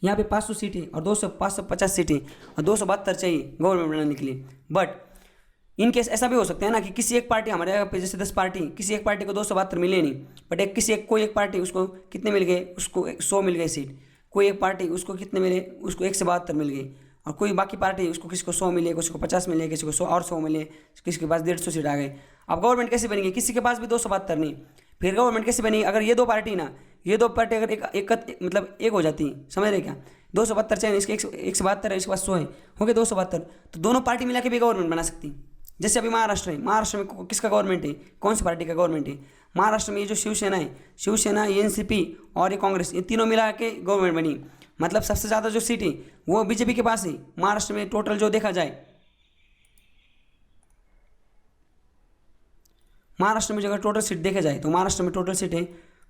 यहाँ पे 500 सीट है और 550 सीट है और 272 चाहिए गवर्नमेंट बनाने के लिए, बट इन केस ऐसा भी हो सकता है ना कि किसी एक पार्टी, हमारे यहाँ पे जैसे 10 पार्टी, किसी एक पार्टी को 272 मिले नहीं, बट कोई एक पार्टी उसको कितने मिल गए, उसको 100 मिल गए सीट। कोई एक पार्टी उसको कितने मिले, उसको 172 मिल गए। और कोई बाकी पार्टी उसको किसी को 100 मिले, किसी को 50 मिले, किसी को 100 और 100 मिले, किसी के पास 150 सीट आ गए। अब गवर्नमेंट कैसे बनेगी, किसी के पास भी 272 नहीं, फिर गवर्नमेंट कैसे बनेगी। अगर ये दो पार्टी अगर एक हो जाती है, समझ रहे क्या, 272 चाहिए, इसके 172 है, इसके पास 100 है, हो गए 272, तो दोनों पार्टी मिला के भी गवर्नमेंट बना सकती। जैसे अभी महाराष्ट्र है, महाराष्ट्र में किसका गवर्नमेंट है, कौन सी पार्टी का गवर्नमेंट है, महाराष्ट्र में ये जो शिवसेना एनसीपी और ये कांग्रेस, ये तीनों मिला के गवर्नमेंट बनी। मतलब सबसे ज़्यादा जो सीट है वो बीजेपी के पास है महाराष्ट्र में। टोटल जो देखा जाए महाराष्ट्र में अगर टोटल सीट देखा जाए तो महाराष्ट्र में टोटल सीट है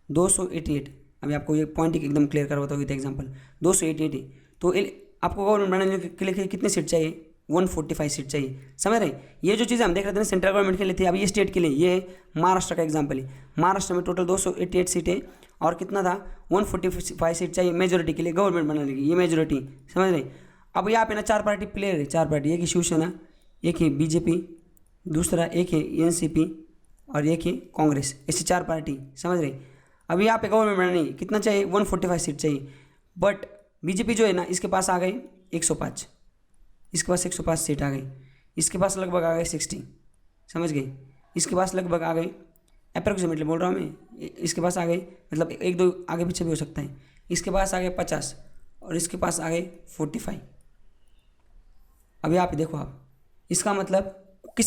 288। अभी आपको ये पॉइंट एकदम क्लियर करवाता हूँ, एग्जाम्पल 288 है। तो आपको गवर्नमेंट बनाने के लिए कितनी सीट चाहिए, 145 सीट चाहिए, समझ रहे। ये जो चीज़ें हम देख रहे थे ना सेंट्रल गवर्नमेंट के लिए थी, अभी ये स्टेट के लिए, ये महाराष्ट्र का एग्जाम्पल है। महाराष्ट्र में टोटल 288 सीटें और कितना था 145 सीट चाहिए मेजोरिटी के लिए गवर्नमेंट बनाने की, ये मेजोरिटी, समझ रहे। अब यहाँ पे ना 4 पार्टी प्लेयर है, 4 पार्टी, एक है शिवसेना, एक है बीजेपी, दूसरा एक है एनसीपी और एक है कांग्रेस, ऐसे 4 पार्टी, समझ रहे। अब यहाँ पे गवर्नमेंट बनानी कितना चाहिए, 145 सीट चाहिए। बट बीजेपी जो है ना इसके पास आ गए 105, इसके पास 105 सीट आ गई, इसके पास लगभग आ गए 60, समझ गए। इसके पास लगभग आ गए, अप्रोक्सीमेटली बोल रहा हूँ मैं, इसके पास आ गए, मतलब 1-2 आगे पीछे भी हो सकता है। इसके पास आ गए 50 और इसके पास आ गए 45। अब यहाँ पे देखो आप, इसका मतलब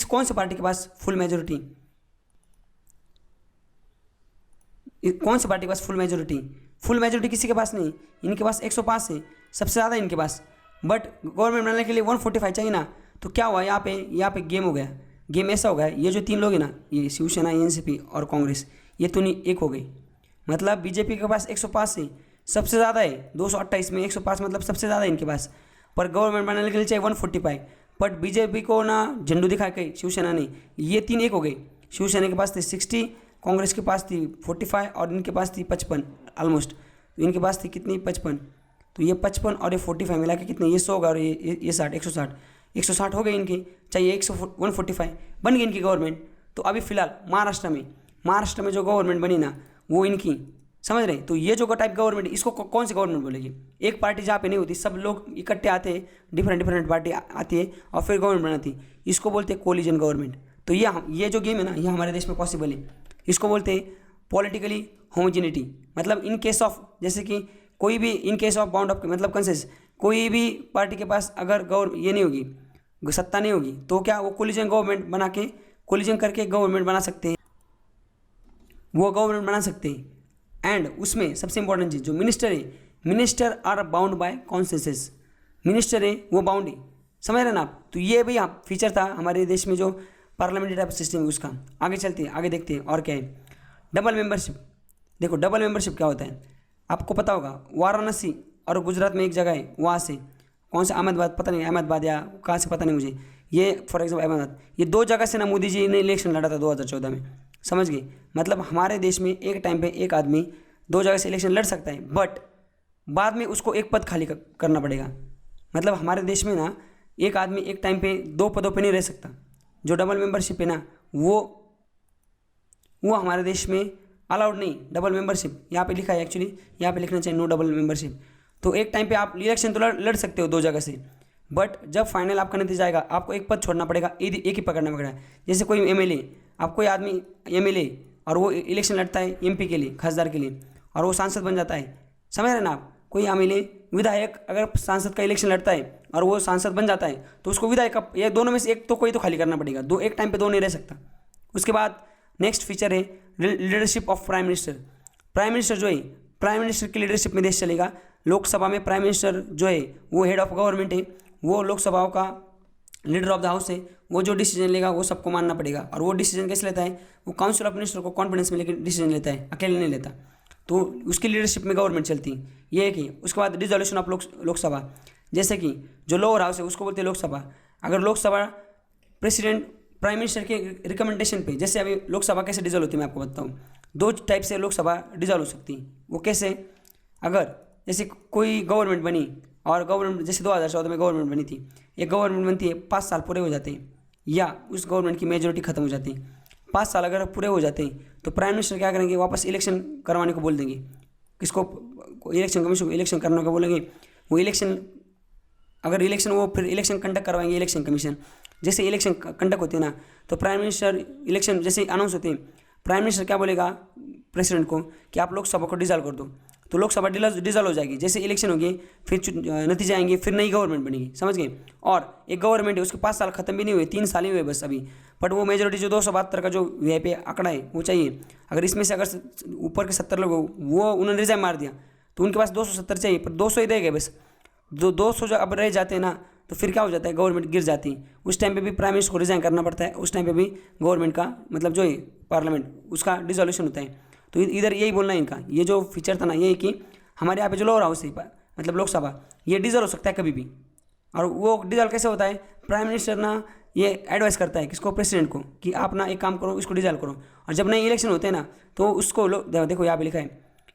कौन से पार्टी के पास फुल मेजोरिटी, कौन सी पार्टी के पास फुल मेजोरिटी? फुल मेजोरिटी किसी के पास नहीं, इनके पास 105 है, सबसे ज़्यादा इनके पास। बट गवर्नमेंट बनाने के लिए 145 चाहिए ना। तो क्या हुआ यहाँ पे गेम हो गया। गेम ऐसा हो गया, ये जो 3 लोग हैं ना, ये शिवसेना, एनसीपी और कांग्रेस, ये तो नहीं एक हो गई। मतलब बीजेपी के पास 105 है, सबसे ज़्यादा है 228 में 105, मतलब सबसे ज़्यादा है इनके पास। पर गवर्नमेंट बनाने के लिए चाहिए 145। बट बीजेपी को ना झंडू दिखा के शिवसेना ने, ये 3 एक हो गए। शिवसेना के पास थे 60, कांग्रेस के पास थी 45 और इनके पास थी 55 ऑलमोस्ट। तो इनके पास थी कितनी, 55। तो ये 55 और ये 45 मिला के कितने, ये 100 होगा और ये 60, 160 हो गए इनके। चाहिए 145, बन गई इनकी गवर्नमेंट। तो अभी फिलहाल महाराष्ट्र में जो गवर्नमेंट बनी ना, वो इनकी, समझ रहे। तो ये जो टाइप गवर्नमेंट, इसको कौन सी गवर्नमेंट बोलेगी? एक पार्टी जहाँ पे नहीं होती, सब लोग इकट्ठे आते हैं, डिफरेंट पार्टी आती है और फिर गवर्नमेंट बनाती है, इसको बोलते हैं कोलिजन गवर्नमेंट। तो ये जो गेम है ना, ये हमारे देश में पॉसिबल है। इसको बोलते हैं पॉलिटिकली होमोजेनिटी। मतलब इन केस ऑफ, जैसे कि कोई भी in case of bound of मतलब कंसेंस, कोई भी पार्टी के पास अगर ये नहीं होगी, सत्ता नहीं होगी, तो क्या वो कोलिजन गवर्नमेंट बना के, कोलिजन करके गवर्नमेंट बना सकते हैं, वो गवर्नमेंट बना सकते हैं। एंड उसमें सबसे इंपॉर्टेंट चीज़, जो minister are bound by consensus. Minister है वो बाउंड है, समझ रहे ना आप। तो ये भी यहाँ फीचर था हमारे देश में जो पार्लियामेंट्री टाइप सिस्टम है उसका। आगे चलते हैं, आगे देखते हैं और क्या है। Double membership. देखो डबल मेंबरशिप क्या होता है, आपको पता होगा। वाराणसी और गुजरात में एक जगह है, वहाँ से कौन सा अहमदाबाद, पता नहीं अहमदाबाद या कहाँ से, पता नहीं मुझे। ये फॉर एग्जाम्पल अहमदाबाद, ये 2 जगह से ना मोदी जी ने इलेक्शन लड़ा था 2014 में, समझ गए। मतलब हमारे देश में एक टाइम पे एक आदमी 2 जगह से इलेक्शन लड़ सकता है, बट बाद में उसको एक पद खाली करना पड़ेगा। मतलब हमारे देश में ना एक आदमी एक टाइम पे 2 पदों पे नहीं रह सकता। जो डबल मेंबरशिप है ना, वो हमारे देश में अलाउड नहीं। डबल मेंबरशिप यहाँ पे लिखा है, एक्चुअली यहाँ पे लिखना चाहिए नो डबल मेंबरशिप। तो एक टाइम पे आप इलेक्शन तो लड़ सकते हो 2 जगह से, बट जब फाइनल आपका नतीजा आएगा, आपको एक पद छोड़ना पड़ेगा, एक ही पकड़ना पड़ेगा। जैसे कोई एमएलए, आप कोई आदमी एमएलए और वो इलेक्शन लड़ता है एमपी के लिए, खासदार के लिए, और वो सांसद बन जाता है, समझ रहे ना आप। कोई एमएलए, विधायक अगर सांसद का इलेक्शन लड़ता है और वो सांसद बन जाता है, तो उसको विधायक का, ये दोनों में से एक तो कोई तो खाली करना पड़ेगा। एक टाइम पे 2 नहीं रह सकता। उसके बाद नेक्स्ट फीचर है leadership of prime minister. Prime minister जो है, प्राइम मिनिस्टर की लीडरशिप में देश चलेगा। लोकसभा में प्राइम मिनिस्टर जो है वो हेड ऑफ गवर्नमेंट है, वो लोकसभाओं का लीडर ऑफ द हाउस है। वो जो डिसीजन लेगा वो सबको मानना पड़ेगा। और वो डिसीजन कैसे लेता है, वो काउंसिल ऑफ मिनिस्टर को कॉन्फिडेंस में लेकर डिसीजन लेता है, अकेले नहीं लेता। तो उसकी लीडरशिप में गवर्नमेंट चलती है, ये है कि। उसके बाद डिसोल्यूशन ऑफ लोकसभा, जैसे कि जो लोअर हाउस है उसको बोलते हैं लोकसभा। अगर लोकसभा प्रेसिडेंट प्राइम मिनिस्टर के रिकमेंडेशन पे, जैसे अभी लोकसभा कैसे डिजोल्व होती है मैं आपको बताऊँ। 2 टाइप से लोकसभा डिजोल्व हो सकती है। वो कैसे, अगर जैसे कोई गवर्नमेंट बनी और गवर्नमेंट जैसे 2014 में गवर्नमेंट बनी थी, एक गवर्नमेंट बनती है, 5 साल पूरे हो जाते हैं या उस गवर्नमेंट की मेजोरिटी खत्म हो जाती है। 5 साल अगर पूरे हो जाते हैं तो प्राइम मिनिस्टर क्या करेंगे, वापस इलेक्शन करवाने को बोल देंगे। किसको, इलेक्शन कमीशन को इलेक्शन करने को बोलेंगे। वो इलेक्शन, अगर इलेक्शन, वो फिर इलेक्शन कंडक्ट करवाएंगे इलेक्शन कमीशन। जैसे इलेक्शन कंडक्ट होते हैं ना, तो प्राइम मिनिस्टर इलेक्शन जैसे अनाउंस होते हैं, प्राइम मिनिस्टर क्या बोलेगा प्रेसिडेंट को कि आप लोकसभा को डिजॉल्व कर दो। तो लोकसभा डिजॉल्व हो जाएगी। जैसे इलेक्शन होगी, फिर नतीजे आएंगे, फिर नई गवर्नमेंट बनेगी, समझ गए। और एक गवर्नमेंट है, उसके 5 साल खत्म भी नहीं हुए, 3 साल ही हुए बस अभी। बट वो मेजोरिटी जो 272 का जो वीआईपी आंकड़ा है वो चाहिए। अगर इसमें से अगर ऊपर के 70 लोग वो उन्होंने रिजाइन मार दिया, तो उनके पास 270 चाहिए, पर 200 ही रह गए बस। 200 जो अब रह जाते हैं ना, तो फिर क्या हो जाता है, गवर्नमेंट गिर जाती है। उस टाइम पे भी प्राइम मिनिस्टर को रिजाइन करना पड़ता है। उस टाइम पे भी गवर्नमेंट का मतलब जो है पार्लियामेंट, उसका डिसोल्यूशन होता है। तो इधर यही बोलना है इनका। ये जो फीचर था ना, ये कि हमारे यहाँ पे जो लोअर हाउस है मतलब लोकसभा, ये डिजोल्व हो सकता है कभी भी। और वो डिजोल्व कैसे होता है, प्राइम मिनिस्टर ना ये एडवाइस करता है किसको, प्रेसिडेंट को, कि आप ना एक काम करो, इसको डिजोल्व करो। और जब नए इलेक्शन होते हैं ना, तो उसको देखो यहाँ पे लिखा है,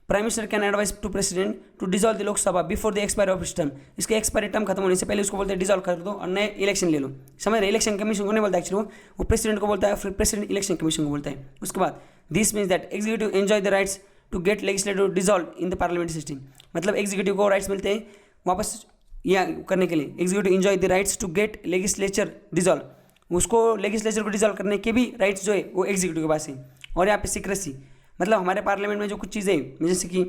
prime minister can advice to president to dissolve the Lok Sabha before the expiry of term. इसके एक्सपायरी टर्म खत्म होने से पहले उसको बोलते हैं डिजोल्व कर दो और नए इलेक्शन ले लो, समझ रहे। इलेक्शन कमीशन को नहीं बोलता एक्चुअली, वो प्रेसिडेंट को बोलता है, फिर प्रेसिडेंट इलेक्शन कमीशन को बोलता है। उसके बाद this means that executive enjoy the rights to get legislative dissolve in the parliamentary system. मतलब एग्जीक्यूटिव को राइट्स मिलते हैं वापस या करने के लिए। Executive enjoy the rights to get legislature dissolve, उसको लेजिस्लेचर को डिजोल्व करने के भी राइट्स जो है वो एग्जीक्यूटिव के पास है। और यहाँ पे सीक्रेसी, मतलब हमारे पार्लियामेंट में जो कुछ चीज़ें हैं, जैसे कि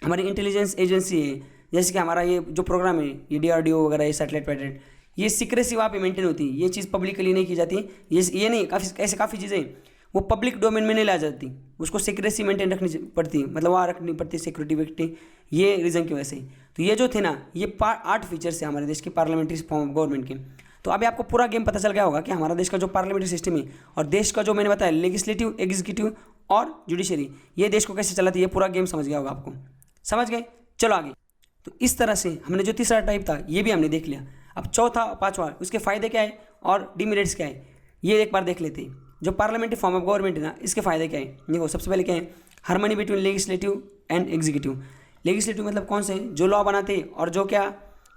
हमारी इंटेलिजेंस एजेंसी है, जैसे कि हमारा ये जो प्रोग्राम है, ये DRDO वगैरह, ये सैटेलाइट पैटेट, ये सीक्रेसी वहाँ पे मेंटेन होती है, ये चीज़ पब्लिकली नहीं की जाती, ये नहीं, काफ़ी चीज़ें वो पब्लिक डोमेन में नहीं ला जाती, उसको सीक्रेसी मेंटेन रखनी पड़ती है, मतलब वहाँ रखनी पड़ती है सिक्योरिटी विक्टी, ये रीज़न की वजह से। तो ये जो थे ना, ये 8 फीचर्स है हमारे देश के पार्लियामेंट्री फॉर्म ऑफ गवर्नमेंट के। तो अभी आपको पूरा गेम पता चल गया होगा कि हमारा देश का जो पार्लियामेंट्री सिस्टम है और देश का जो मैंने बताया लेजिस्लेटिव, एग्जीक्यूटिव और जुडिशरी, ये देश को कैसे चलाती है, ये पूरा गेम समझ गया होगा आपको। समझ गए? चलो आगे। तो इस तरह से हमने जो तीसरा टाइप था ये भी हमने देख लिया। अब चौथा, पांचवा, उसके फ़ायदे क्या है और डिमेरिट्स क्या है, ये एक बार देख लेते हैं। जो पार्लियामेंट्री फॉर्म ऑफ गवर्नमेंट है ना, इसके फ़ायदे क्या है देखो। सबसे पहले क्या है, harmony between legislative and executive. Legislative मतलब कौन से, जो लॉ बनाते और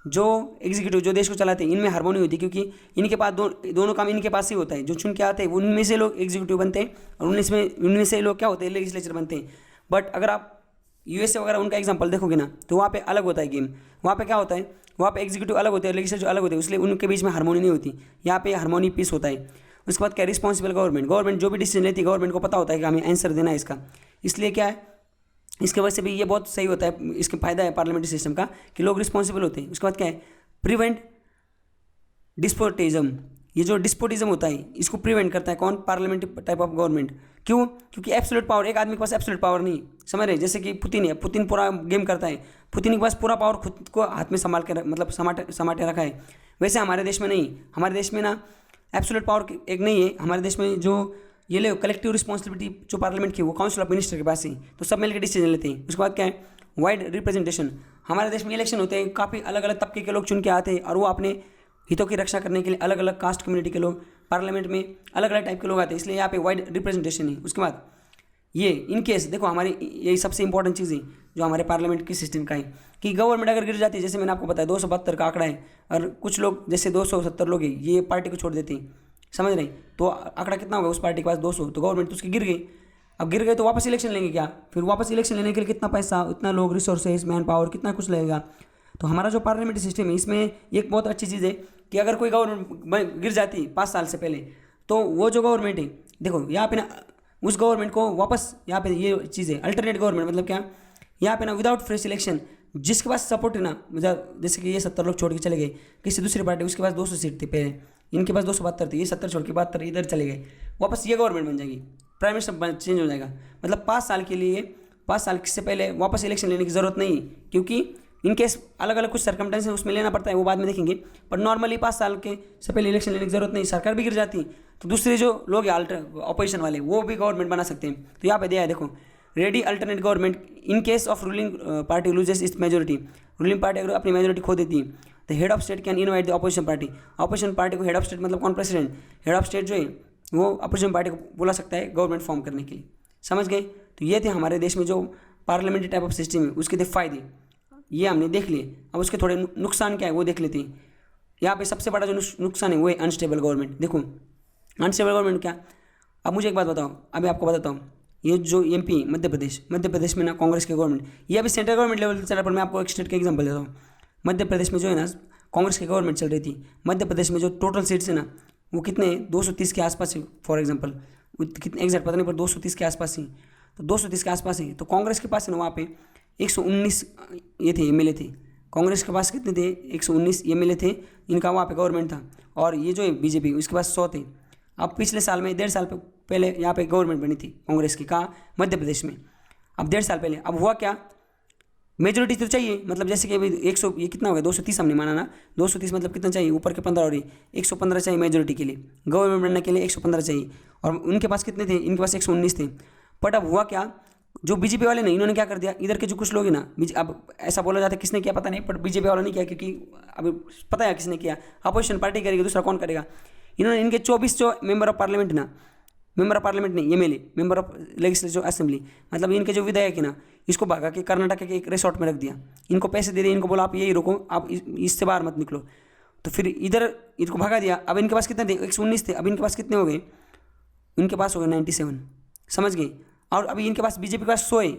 जो एग्जीक्यूटिव, जो देश को चलाते हैं, इनमें हार्मोनी होती है, क्योंकि इनके पास दोनों काम इनके पास ही होता है। जो चुन के आते हैं उनमें से लोग एग्जीक्यूटिव बनते हैं और उनमें से लोग क्या होते हैं, लेजिस्लेचर बनते हैं। बट अगर आप यूएसए वगैरह उनका एग्जांपल देखोगे ना, तो वहाँ पे अलग होता है गेम। वहाँ पे क्या होता है, वहाँ पे एग्जीक्यूटिव अलग होते हैं, लेजिस्लेचर अलग होते हैं, इसलिए उनके बीच में हार्मोनी नहीं होती। यहाँ पे हार्मोनी पीस होता है। उसके बाद क्या, रिस्पॉन्सिबल गवर्नमेंट जो भी डिसीजन लेती है गवर्नमेंट को पता होता है कि हमें आंसर देना है इसका, इसलिए क्या है, इसके वजह से भी ये बहुत सही होता है। इसके फायदा है पार्लियामेंट्री सिस्टम का कि लोग रिस्पॉन्सिबल होते हैं। उसके बाद क्या है, प्रिवेंट डिस्पोटिज्म। ये जो डिस्पोटिज्म होता है इसको प्रिवेंट करता है कौन, पार्लियामेंट्री टाइप ऑफ गवर्नमेंट। क्यों? क्योंकि एब्सोल्यूट पावर, एक आदमी के पास एब्सोल्यूट पावर नहीं, समझ रहे, जैसे कि पुतिन है, पुतिन पूरा गेम करता है, पुतिन के पास पूरा पावर खुद को हाथ में संभाल के मतलब समाटे रखा है। वैसे हमारे देश में नहीं, हमारे देश में ना एब्सोल्यूट पावर एक नहीं है। हमारे देश में जो ये ले कलेक्टिव रिस्पॉन्सिबिलिटी जो पार्लियामेंट की, वो काउंसिल ऑफ मिनिस्टर के पास ही, तो सब मिलकर डिसीजन लेते हैं। उसके बाद क्या है, वाइड रिप्रेजेंटेशन। हमारे देश में इलेक्शन होते हैं, काफ़ी अलग अलग तबके के लोग चुन के आते हैं और वो अपने हितों की रक्षा करने के लिए अलग अलग कास्ट कम्युनिटी के लोग, पार्लियामेंट में अलग अलग टाइप के लोग आते हैं, इसलिए यहाँ पे वाइड रिप्रेजेंटेशन है। उसके बाद ये इन केस देखो, हमारी यही सबसे इंपॉर्टेंट चीज़ है जो हमारे पार्लियामेंट की सिस्टम का है कि गवर्नमेंट अगर गिर जाती है, जैसे मैंने आपको बताया 272 का आंकड़ा है और कुछ लोग जैसे 270 लोग हैं ये पार्टी को छोड़ देते हैं, समझ रहे, तो आंकड़ा कितना होगा उस पार्टी के पास 200, तो गवर्नमेंट तो उसकी गिर गई। अब गिर गए तो वापस इलेक्शन लेंगे क्या, फिर वापस इलेक्शन लेने के लिए कितना पैसा, इतना लोग, रिसोर्सेज, मैन पावर, कितना कुछ लगेगा। तो हमारा जो पार्लियामेंट्री सिस्टम है इसमें एक बहुत अच्छी चीज़ है कि अगर कोई गवर्नमेंट गिर जाती 5 साल से पहले, तो वो जो गवर्नमेंट है देखो यहाँ पे ना, उस गवर्नमेंट को वापस यहाँ पे ये चीज़ है अल्टरनेट गवर्नमेंट, मतलब क्या, यहाँ पे ना विदाउट फ्रेश इलेक्शन जिसके पास सपोर्ट है ना, मतलब जैसे कि ये 70 लोग छोड़ के चले गए किसी दूसरी पार्टी, उसके पास 200 सीट थी पहले, इनके पास 272 थी, ये 70 छोड़ के 72 इधर चले गए, वापस ये गवर्नमेंट बन जाएगी, प्राइम मिनिस्टर चेंज हो जाएगा। मतलब 5 साल के लिए, 5 साल से पहले वापस इलेक्शन लेने की ज़रूरत नहीं, क्योंकि इनकेस अलग अलग कुछ सर्कमटेंस है उसमें लेना पड़ता है, वो बाद में देखेंगे, पर नॉर्मली 5 साल के से पहले इलेक्शन लेने की जरूरत नहीं। सरकार भी गिर जाती तो दूसरे जो लोग हैं ऑपोजिशन वाले वो भी गवर्नमेंट बना सकते हैं। तो यहाँ पे दिया है देखो, ready alternate government in case of ruling party loses it's majority. Ruling party अगर अपनी मेजोरिटी खो देती है तो head of state can invite the opposition party. Opposition party को हेड ऑफ स्टेट मतलब कौन, प्रेसिडेंट, हेड ऑफ स्टेट जो है वो अपोजिशन पार्टी को बुला सकता है गवर्नमेंट फॉर्म करने के लिए। समझ गए? तो ये थे हमारे देश में जो पार्लियामेंट्री टाइप ऑफ सिस्टम है उसके थे फायदे, ये हमने देख लिए। अब उसके थोड़े नुकसान क्या है वो देख लेते हैं। यहाँ पे सबसे बड़ा जो नुकसान है वो है अनस्टेबल गवर्नमेंट। देखो अनस्टेबल गवर्नमेंट क्या, अब मुझे एक बात बताओ, अभी आपको बताता हूँ, ये जो एमपी मध्य प्रदेश में ना कांग्रेस की गवर्नमेंट, ये अभी सेंट्रल गवर्नमेंट लेवल चला, पर मैं आपको एक स्टेट का एग्जांपल देता हूँ। मध्य प्रदेश में जो है ना कांग्रेस की गवर्नमेंट चल रही थी, मध्य प्रदेश में जो टोटल सीट्स है ना वो कितने 230 के आसपास है, फॉर एग्जाम्पल कितने एग्जैक्ट पता नहीं, पर 230 के आसपास ही, तो 230 के आसपास ही। तो कांग्रेस के पास है ना वहाँ पे 119 ये थे एमएलए थे, कांग्रेस के पास कितने थे 119 एमएलए थे, इनका वहाँ पे गवर्नमेंट था। और ये जो है बीजेपी उसके पास 100 थे। अब पिछले साल में 1.5 साल पहले यहाँ पे गवर्नमेंट बनी थी कांग्रेस की, कहाँ, मध्य प्रदेश में। अब 1.5 साल पहले, अब हुआ क्या, मेजोरिटी तो चाहिए, मतलब जैसे कि अभी 100 ये कितना हो गया 230 हमने माना ना, 230 मतलब कितना चाहिए, ऊपर के 15 और 115 चाहिए मेजोरिटी के लिए, गवर्नमेंट बनने के लिए 115 चाहिए। और उनके पास कितने थे, इनके पास 119 थे। बट अब हुआ क्या, जो बीजेपी वाले नहीं, इन्होंने क्या कर दिया, इधर के जो कुछ लोग हैं ना, अब ऐसा बोला जाता है किसने किया पता नहीं, बट बीजेपी वाला नहीं किया, क्योंकि अभी पता है किसने किया, अपोजिशन पार्टी करेगी, दूसरा कौन करेगा। इन्होंने इनके 24 जो मेंबर ऑफ पार्लियामेंट ना, मेंबर ऑफ पार्लियामेंट नहीं MLA, member of legislative assembly, मतलब इनके जो विधायक है ना, इसको भागा के कर्नाटक के एक रिसोर्ट में रख दिया, इनको पैसे दे दिए, इनको बोला आप यही रुको, आप इससे बाहर मत निकलो। तो फिर इधर इनको भगा दिया। अब इनके पास कितने थे, 119 थे, अब इनके पास कितने हो गए, इनके पास हो गए 97, समझ गए। और अभी इनके पास बीजेपी के पास 100 है,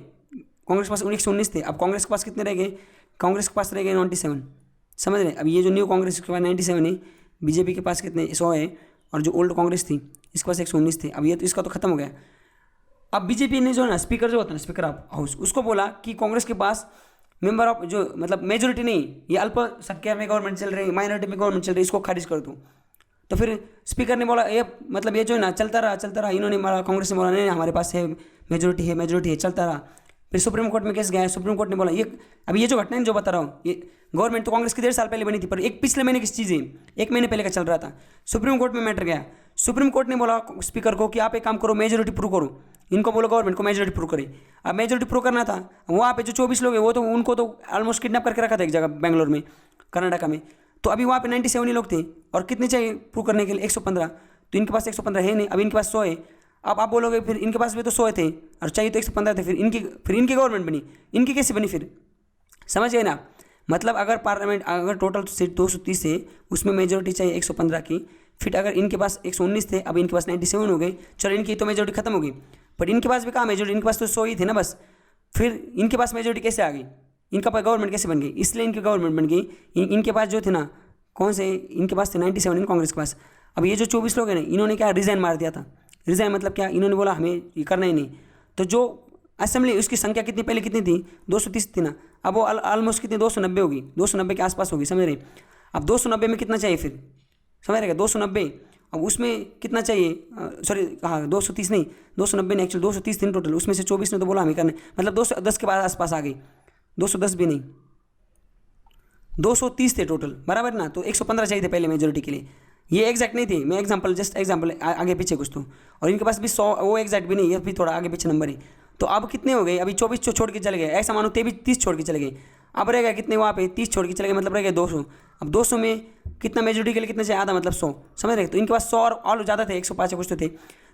कांग्रेस के पास 119 थे, अब कांग्रेस के पास कितने रह गए, कांग्रेस के पास रह गए 97, समझ रहे। अब ये जो न्यू कांग्रेस के पास 97 है, बीजेपी के पास कितने 100 है, और जो ओल्ड कांग्रेस थी इसके पास 119 थे। अब ये तो इसका तो खत्म हो गया। अब बीजेपी ने जो है ना स्पीकर जो होता है ना, स्पीकर ऑफ हाउस, उसको बोला कि कांग्रेस के पास मेंबर ऑफ जो मतलब मेजोरिटी नहीं, ये अल्पसंख्यक में गवर्नमेंट चल रही है, माइनॉरिटी में गवर्नमेंट चल रही है, इसको खारिज कर दो। तो फिर स्पीकर ने बोला ये मतलब ये जो है ना चलता रहा, इन्होंने बोला, कांग्रेस ने बोला नहीं हमारे पास है मेजोरिटी है, चलता रहा। फिर सुप्रीम कोर्ट में केस गया, सुप्रीम कोर्ट ने बोला ये अभी ये जो घटना है जो बता रहा हूँ, ये गवर्नमेंट तो कांग्रेस की 1.5 साल पहले बनी थी, पर एक पिछले महीने की चीज़ है, 1 महीने पहले का चल रहा था। सुप्रीम कोर्ट में मैटर गया, सुप्रीम कोर्ट ने बोला स्पीकर को कि आप एक काम करो, मेजोरिटी प्रूव करो, इनको बोलो गवर्नमेंट को मेजोरिटी प्रूव करे। अब मेजोरिटी प्रूव करना था, वहाँ पे जो 24 लोग हैं वो तो उनको तो ऑलमोस्ट किडनैप करके रखा था एक जगह बेंगलोर में, कर्नाटका में। तो अभी वहाँ पे 97 ही लोग थे, और कितने चाहिए प्रूव करने के लिए? 115। तो इनके पास 115 है नहीं, अब इनके पास 100 है। अब आप बोलोगे फिर इनके पास भी तो 100 थे और चाहिए तो 115 थे, फिर इनकी गवर्नमेंट बनी, इनकी कैसे बनी? फिर समझ गए ना? मतलब अगर पार्लियामेंट अगर टोटल सीट 230 है, उसमें मेजोरिटी चाहिए 115 की, फिर अगर इनके पास 119 थे, अब इनके पास 97 हो गए, चलो इनकी तो मेजोरिटी खत्म हो गई, पर इनके पास भी कहाँ मेजोरिटी? इनके पास तो 100 ही थे ना बस। फिर इनके पास मेजोरिटी कैसे आ गई? इनका गवर्नमेंट कैसे बन गई? इसलिए इनकी गवर्नमेंट बन गई। इनके पास जो थे ना, कौन से इनके पास थे 97 इन कांग्रेस के पास। अब ये जो 24 लोग हैं ना, इन्होंने क्या रिज़ाइन मार दिया था। रिज़ाइन मतलब क्या? इन्होंने बोला हमें ये करना ही नहीं। तो जो असेंबली उसकी संख्या कितनी पहले कितनी थी? 230 थी ना, अब वो ऑलमोस्ट कितनी 290 होगी, 290 के आसपास होगी, समझ रहे? अब 290 में कितना चाहिए फिर? समझ रहे? 290, अब उसमें कितना चाहिए? सॉरी हाँ 230 नहीं, 290 नहीं, एक्चुअली 230 थी टोटल, उसमें से 24 ने तो बोला हमें करने, मतलब 210 के बाद आसपास आ गई, 210 भी नहीं, 230 थे टोटल, बराबर ना? तो 115 चाहिए थे पहले मेजोरिटी के लिए। ये एग्जैक्ट नहीं थी, मैं एग्जांपल जस्ट एग्जांपल आगे पीछे कुछ तो, और इनके पास भी 100, वो एग्जैक्ट भी नहीं, ये भी थोड़ा आगे पीछे नंबर है। तो अब कितने हो गए? अभी 24 छोड़ के चले गए, ऐसा मानो 30 छोड़ के चले गए। अब रह गए कितने वहाँ पे? 30 छोड़ के चले गए, मतलब रह गए 200। अब 200 में कितना मेजोरिटी के लिए कितना चाहिए? आधा, मतलब 100, समझ रहे? तो इनके पास 100 और ज़्यादा थे, 105 कुछ तो थे,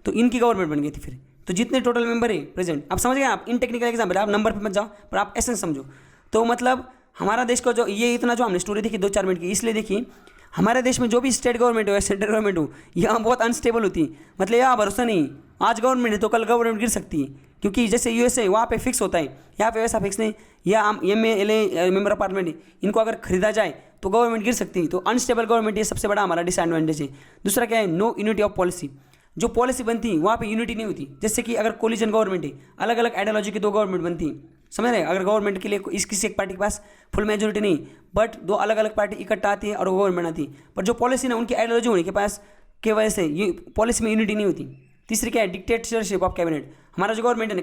तो इनकी गवर्नमेंट बन गई थी फिर। तो जितने टोटल मेंबर है प्रेजेंट, अब समझ गए आप? इन टेक्निकल एग्जाम्पल, आप नंबर पर मत जाओ, पर आप एसेंस समझो। तो मतलब हमारा देश का जो ये इतना जो हमने स्टोरी देखी 2-4 मिनट की, इसलिए देखी हमारे देश में जो भी स्टेट गवर्नमेंट हो या सेंट्रल गवर्नमेंट हो, यहाँ बहुत अनस्टेबल होती है। मतलब यहाँ भरोसा नहीं, आज गवर्नमेंट है तो कल गवर्नमेंट गिर सकती है, क्योंकि जैसे यूएसए वहाँ पे फिक्स होता है, यहाँ पे वैसा फिक्स नहीं। या MLA मेंबर ऑफ पार्लियामेंट, इनको अगर खरीदा जाए तो गवर्नमेंट गिर सकती है। तो अनस्टेबल गवर्नमेंट, ये सबसे बड़ा हमारा डिसएडवांटेज है। दूसरा क्या है? नो यूनिटी ऑफ पॉलिसी, जो पॉलिसी बनती है वहाँ पे यूनिटी नहीं होती। जैसे कि अगर कोलिजन गवर्नमेंट है, अलग अलग आइडियोलॉजी की 2 गवर्नमेंट बनती है, समझ रहे? अगर गवर्नमेंट के लिए किसी एक पार्टी के पास फुल मेजोरिटी नहीं, बट 2 अलग अलग पार्टी इकट्ठा आती है और गवर्नमेंट आती है, पर जो पॉलिसी ना उनकी आइडियोलॉजी होने के पास के वजह से ये पॉलिसी में यूनिटी नहीं होती। तीसरी क्या है? Dictatorship of cabinet. हमारा जो गवर्नमेंट है ना,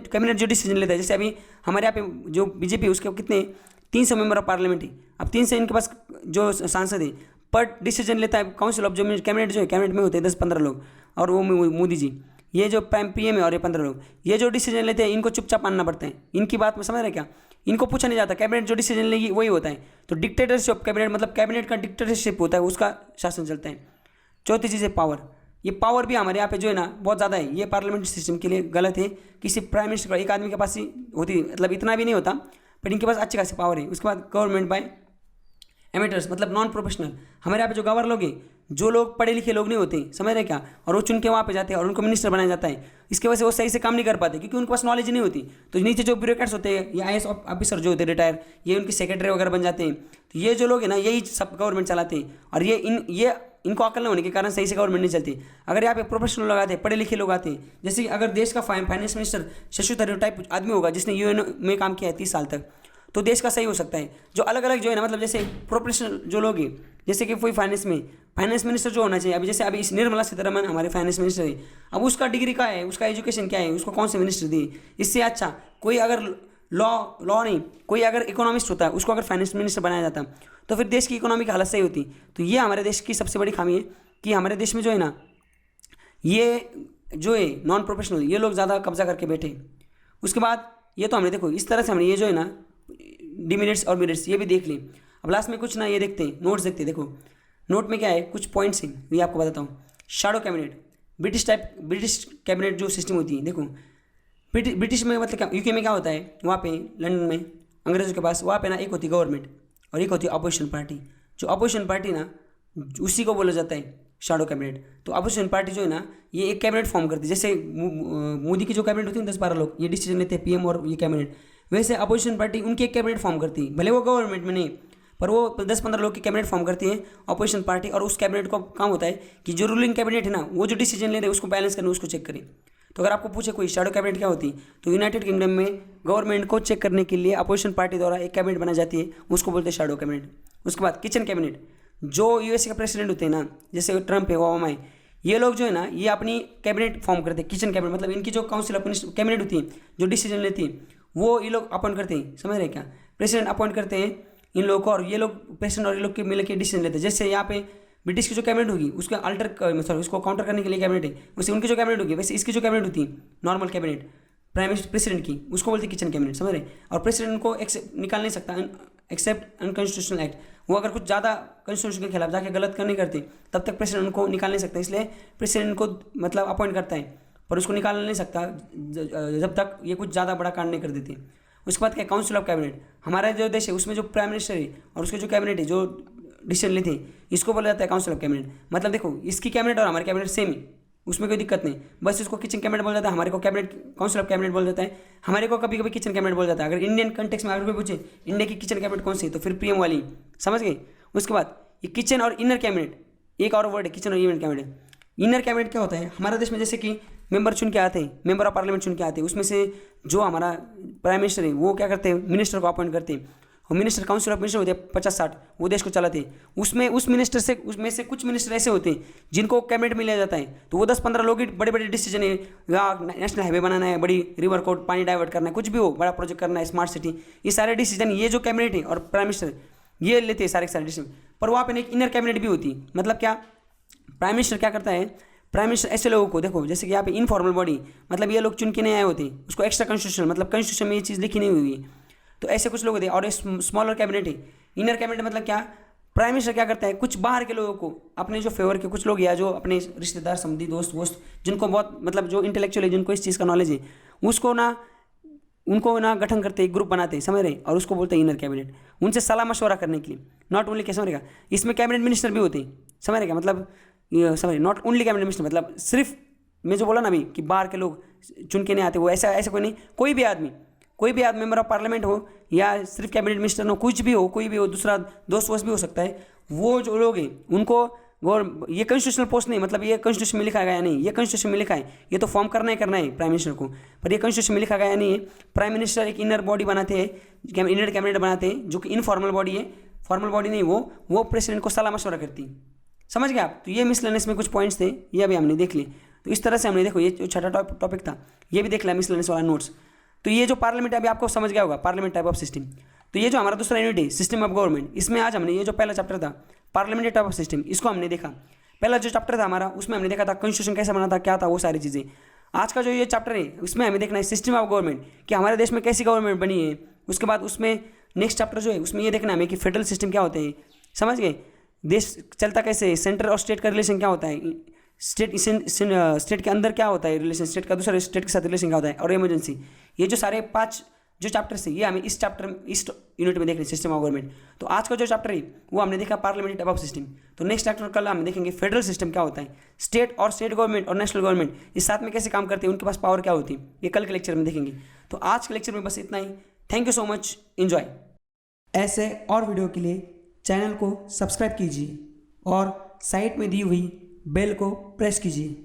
कैबिनेट जो डिसीजन लेता है, जैसे अभी हमारे यहाँ पे जो बीजेपी है उसके कितने 300 मेंबर ऑफ पार्लियामेंट है। अब 300 इनके पास जो सांसद है, पर डिसीजन लेता है काउंसिल ऑफ जो कैबिनेट, जो है कैबिनेट में होते हैं 10-15 लोग, और वो मोदी जी, ये जो PM है और ये 15 लोग, ये जो डिसीजन लेते हैं इनको चुपचाप मानना पड़ता है। इनकी बात में समझ रहे क्या? इनको पूछा नहीं जाता, कैबिनेट जो डिसीजन लेगी वही होता है। तो डिक्टेटरशिप ऑफ कैबिनेट मतलब कैबिनेट का डिक्टेटरशिप होता है, उसका शासन चलता है। चौथी चीज़ है पावर। ये पावर भी हमारे यहाँ पे जो है ना बहुत ज़्यादा है, ये पार्लियामेंट्री सिस्टम के लिए गलत है। किसी प्राइम मिनिस्टर का एक आदमी के पास ही होती, मतलब इतना भी नहीं होता, बट इनके पास अच्छी खासी पावर है। उसके बाद गवर्नमेंट बाय एमेटर्स, मतलब नॉन प्रोफेशनल। हमारे यहाँ पे जो गवर्नर लोग हैं, जो लोग पढ़े लिखे लोग नहीं होते, समझ रहे क्या, और वो चुन के वहाँ पे जाते हैं और उनको मिनिस्टर बनाया जाता है। इसकी वजह से वो सही से काम नहीं कर पाते, क्योंकि उनके पास नॉलेज नहीं होती। तो नीचे जो ब्यूरोक्रेट्स होते हैं या IAS ऑफिसर जो होते हैं रिटायर, ये उनके सेक्रेटरी वगैरह बन जाते हैं। तो ये जो लोग हैं ना, यही सब गवर्नमेंट चलाते हैं, और ये इनको अकल न होने के कारण सही से गवर्नमेंट नहीं चलती। अगर यहाँ पे प्रोफेशनल लोग आते हैं, पढ़े लिखे लोग आते हैं, जैसे अगर देश का finance minister Shashi Tharoor type आदमी होगा जिसने UN में काम किया है 30 साल तक, तो देश का सही हो सकता है। जो अलग अलग जो है ना, मतलब जैसे प्रोफेशनल जो लोग हैं, जैसे कि कोई फाइनेंस मिनिस्टर जो होना चाहिए, अभी जैसे अभी इस निर्मला सीतारमण हमारे फाइनेंस मिनिस्टर है, अब उसका डिग्री क्या है, उसका एजुकेशन क्या है, उसको कौन से मिनिस्टर दिए। इससे अच्छा कोई अगर लॉ नहीं, कोई अगर इकोनॉमिस्ट होता है, उसको अगर फाइनेंस मिनिस्टर बनाया जाता, तो फिर देश की इकोनॉमी की हालत सही होती। तो ये हमारे देश की सबसे बड़ी खामी है कि हमारे देश में जो है ना, ये जो है नॉन प्रोफेशनल, ये लोग ज़्यादा कब्जा करके बैठे। उसके बाद ये तो हमने देखो इस तरह से हमने ये जो है ना डिमिनिट्स और मिनट्स ये भी देख लें। अब लास्ट में कुछ ना ये देखते हैं, नोट्स देखते हैं। देखो नोट में क्या है, कुछ पॉइंट्स हैं, ये आपको बताता हूँ। शैडो कैबिनेट, ब्रिटिश कैबिनेट जो सिस्टम होती है, देखो ब्रिटिश में मतलब क्या, UK में क्या होता है, वहाँ पे लंदन में अंग्रेज़ों के पास, वहाँ पे ना एक होती गवर्नमेंट और एक होती है अपोजिशन पार्टी। जो अपोजिशन पार्टी ना, उसी को बोला जाता है शैडो कैबिनेट। तो अपोजिशन पार्टी जो है ना, ये एक कैबिनेट फॉर्म करती है। जैसे मोदी की जो कैबिनेट होती है 10-12 लोग, ये डिसीजन लेते हैं PM और ये कैबिनेट, वैसे अपोजिशन पार्टी उनकी एक कैबिनेट फॉर्म करती है, भले वो गवर्नमेंट में नहीं, पर वो 10-15 लोग की कैबिनेट फॉर्म करती है अपोजिशन पार्टी। और उस कैबिनेट का काम होता है कि जो रूलिंग कैबिनेट है ना, वो जो डिसीजन ले रहे हैं उसको बैलेंस करने, उसको चेक करें। तो अगर आपको पूछे कोई शैडो कैबिनेट क्या होती है, तो यूनाइटेड किंगडम में गवर्नमेंट को चेक करने के लिए अपोजिशन पार्टी द्वारा एक कैबिनेट बनाई जाती है, उसको बोलते हैं शैडो कैबिनेट। उसके बाद किचन कैबिनेट, जो यूएसए के प्रेसिडेंट होते हैं ना, जैसे ट्रंप है, ओबामा है, ये लोग जो है ना, ये अपनी कैबिनेट फॉर्म करते हैं, किचन कैबिनेट, मतलब इनकी जो काउंसिल ऑफ मिनिस्टर कैबिनेट होती है, जो डिसीजन लेती है, वो ये लोग अपॉइंट करते हैं। समझ रहे हैं क्या? प्रेसिडेंट अपॉइंट करते हैं इन लोगों को, और ये लोग प्रेसिडेंट और ये लोग के मिल के डिसीजन लेते हैं। जैसे यहाँ पे ब्रिटिश की जो कैबिनेट होगी उसका सॉरी उसको काउंटर करने के लिए कैबिनेट है, वैसे उनकी जो कैबिनेट होगी, वैसे इसकी जो कैबिनेट होती है normal cabinet prime minister president की, उसको बोलते हैं किचन कैबिनेट। समझ रहे? और प्रेसिडेंट को निकाल नहीं सकता एक्सेप्ट अनकॉन्स्टिट्यूशनल एक्ट। वो अगर कुछ ज़्यादा कॉन्स्टिट्यूशन के खिलाफ जाके गलत नहीं करते, तब तक प्रेसिडेंट उनको निकाल नहीं सकता। इसलिए प्रेसिडेंट को मतलब अपॉइंट करता है, पर उसको निकाल नहीं सकता जब तक ये कुछ ज़्यादा बड़ा कांड नहीं कर देते। उसके बाद क्या, काउंसिल ऑफ कैबिनेट। हमारा जो देश है उसमें जो प्राइम मिनिस्टर है और उसके जो कैबिनेट है, जो डिसीजन लेते हैं, इसको बोला जाता है काउंसिल ऑफ कैबिनेट। मतलब देखो, इसकी कैबिनेट और हमारी कैबिनेट सेम है, उसमें कोई दिक्कत नहीं, बस इसको किचन कैबिनेट बोल जाता है, हमारे को कैबिनेट काउंसिल ऑफ कैबिनेट बोल जाता है, हमारे को कभी कभी किचन कैबिनेट बोल जाता है। अगर इंडियन कंटेक्स्ट में अगर कोई पूछे इंडिया की किचन कैबिनेट कौन सी है, तो फिर पीएम वाली। समझ गए? उसके बाद ये किचन और इनर कैबिनेट, एक और वर्ड है किचन और इनर कैबिनेट। इनर कैबिनेट क्या होता है? हमारे देश में जैसे कि मेंबर चुन के आते हैं, मेंबर ऑफ पार्लियामेंट चुन के आते हैं, उसमें से जो हमारा प्राइम मिनिस्टर है वो क्या करते हैं, मिनिस्टर को अपॉइंट करते हैं। और मिनिस्टर काउंसिल ऑफ मिनिस्टर होते हैं 50-60, वो देश को चलाते हैं। उसमें उसमें से कुछ मिनिस्टर ऐसे होते हैं जिनको कैबिनेट में लिया जाता है, तो वो 10-15 लोग ही बड़े बड़े डिसीजन है, या नेशनल हाईवे बनाना है, बड़ी रिवर को पानी डाइवर्ट करना है, कुछ भी हो, बड़ा प्रोजेक्ट करना है, स्मार्ट सिटी, ये सारे डिसीजन ये जो कैबिनेट है और प्राइम मिनिस्टर ये लेते हैं सारे के सारे डिसीजन। पर वहाँ पर एक इनर कैबिनेट भी होती है। मतलब क्या, प्राइम मिनिस्टर क्या करता है, प्राइम मिनिस्टर ऐसे लोगों को, देखो जैसे कि यहाँ पे इनफॉर्मल बॉडी, मतलब ये लोग चुन के नहीं आए होते, उसको एक्स्ट्रा कॉन्स्टिट्यूशन, मतलब कॉन्स्टिट्यूशन में ये चीज़ लिखी नहीं हुई है, तो ऐसे कुछ लोग होते हैं। और स्मॉलर कैबिनेट है। इनर कैबिनेट मतलब क्या, प्राइम मिनिस्टर क्या करता है, कुछ बाहर के लोगों को, अपने जो फेवर के कुछ लोग या जो अपने रिश्तेदार संबंधी दोस्त जिनको बहुत मतलब जो इंटेलेक्चुअल है, जिनको इस चीज़ का नॉलेज है, उनको ना गठन करते एक ग्रुप बनाते हैं। समझ रहे? और उसको बोलते हैं इनर कैबिनेट। उनसे सलाह मशवरा करने के लिए, नॉट ओनली, क्या समझ रहेगा, इसमें कैबिनेट मिनिस्टर भी होते हैं। समझ रहेगा? मतलब समझ, नॉट ओनली कैबिनेट मिनिस्टर, मतलब सिर्फ मैं जो बोला ना अभी कि बाहर के लोग चुन के नहीं आते, वो ऐसा कोई नहीं, कोई भी आदमी मेंबर ऑफ पार्लियामेंट हो या सिर्फ कैबिनेट मिनिस्टर हो, कुछ भी हो, कोई भी हो, दूसरा दोस्त भी हो सकता है, वो जो लोग हैं उनको ये कॉन्स्टिट्यूशनल पोस्ट नहीं, मतलब ये कॉन्स्टिट्यूशन में लिखा गया नहीं, ये कॉन्स्टिट्यूशन में लिखा है, ये तो फॉर्म करना ही प्राइम मिनिस्टर को, पर ये कॉन्स्टिट्यूशन में लिखा गया नहीं है। प्राइम मिनिस्टर एक इनर बॉडी बनाते हैं, इनर कैबिनेट बनाते हैं, जो कि इनफॉर्मल बॉडी है, फॉर्मल बॉडी नहीं, वो प्रेसिडेंट को सलाह मशवरा करती है। समझ गए आप? तो ये मिसलेनियस में कुछ पॉइंट्स थे, ये अभी हमने देख लिए। तो इस तरह से हमने, देखो ये जो छठा टॉपिक था ये भी देख लिया, मिसलेनियस वाला नोट्स। तो ये जो पार्लियामेंट अभी आपको समझ गया होगा, पार्लियामेंट टाइप ऑफ सिस्टम। तो ये जो हमारा दूसरा यूनिट है, सिस्टम ऑफ गवर्नमेंट, इसमें आज हमने ये जो पहला चैप्टर था पार्लियामेंट्री टाइप ऑफ सिस्टम, इसको हमने देखा। पहला जो चैप्टर था हमारा, उसमें हमने देखा था कॉन्स्टिट्यूशन कैसे बना था, क्या था, वो सारी चीज़ें। आज का जो ये चैप्टर है उसमें हमें देखना है सिस्टम ऑफ गवर्नमेंट, कि हमारे देश में कैसी गवर्नमेंट बनी है। उसके बाद उसमें नेक्स्ट चैप्टर जो है उसमें ये देखना हमें कि फेडरल सिस्टम क्या होते हैं। समझ गए? देश चलता कैसे है, सेंटर और स्टेट का रिलेशन क्या होता है, स्टेट के अंदर क्या होता है रिलेशन, स्टेट का दूसरे स्टेट के साथ रिलेशन क्या होता है, और इमरजेंसी। ये जो सारे 5 जो चैप्टर्स है ये हमें इस यूनिट में देखने, सिस्टम ऑफ गवर्नमेंट। तो आज का जो चैप्टर है वो हमने देखा पार्लियामेंट्री टाइप ऑफ सिस्टम। तो नेक्स्ट चैप्टर कल हम देखेंगे फेडरल सिस्टम क्या होता है, स्टेट गवर्नमेंट और नेशनल गवर्नमेंट इस साथ में कैसे काम करते हैं, उनके पास पावर क्या होती है, ये कल के लेक्चर में देखेंगे। तो आज के लेक्चर में बस इतना ही। Thank you so much, enjoy. ऐसे और वीडियो के लिए चैनल को सब्सक्राइब कीजिए और साइड में दी हुई बेल को प्रेस कीजिए।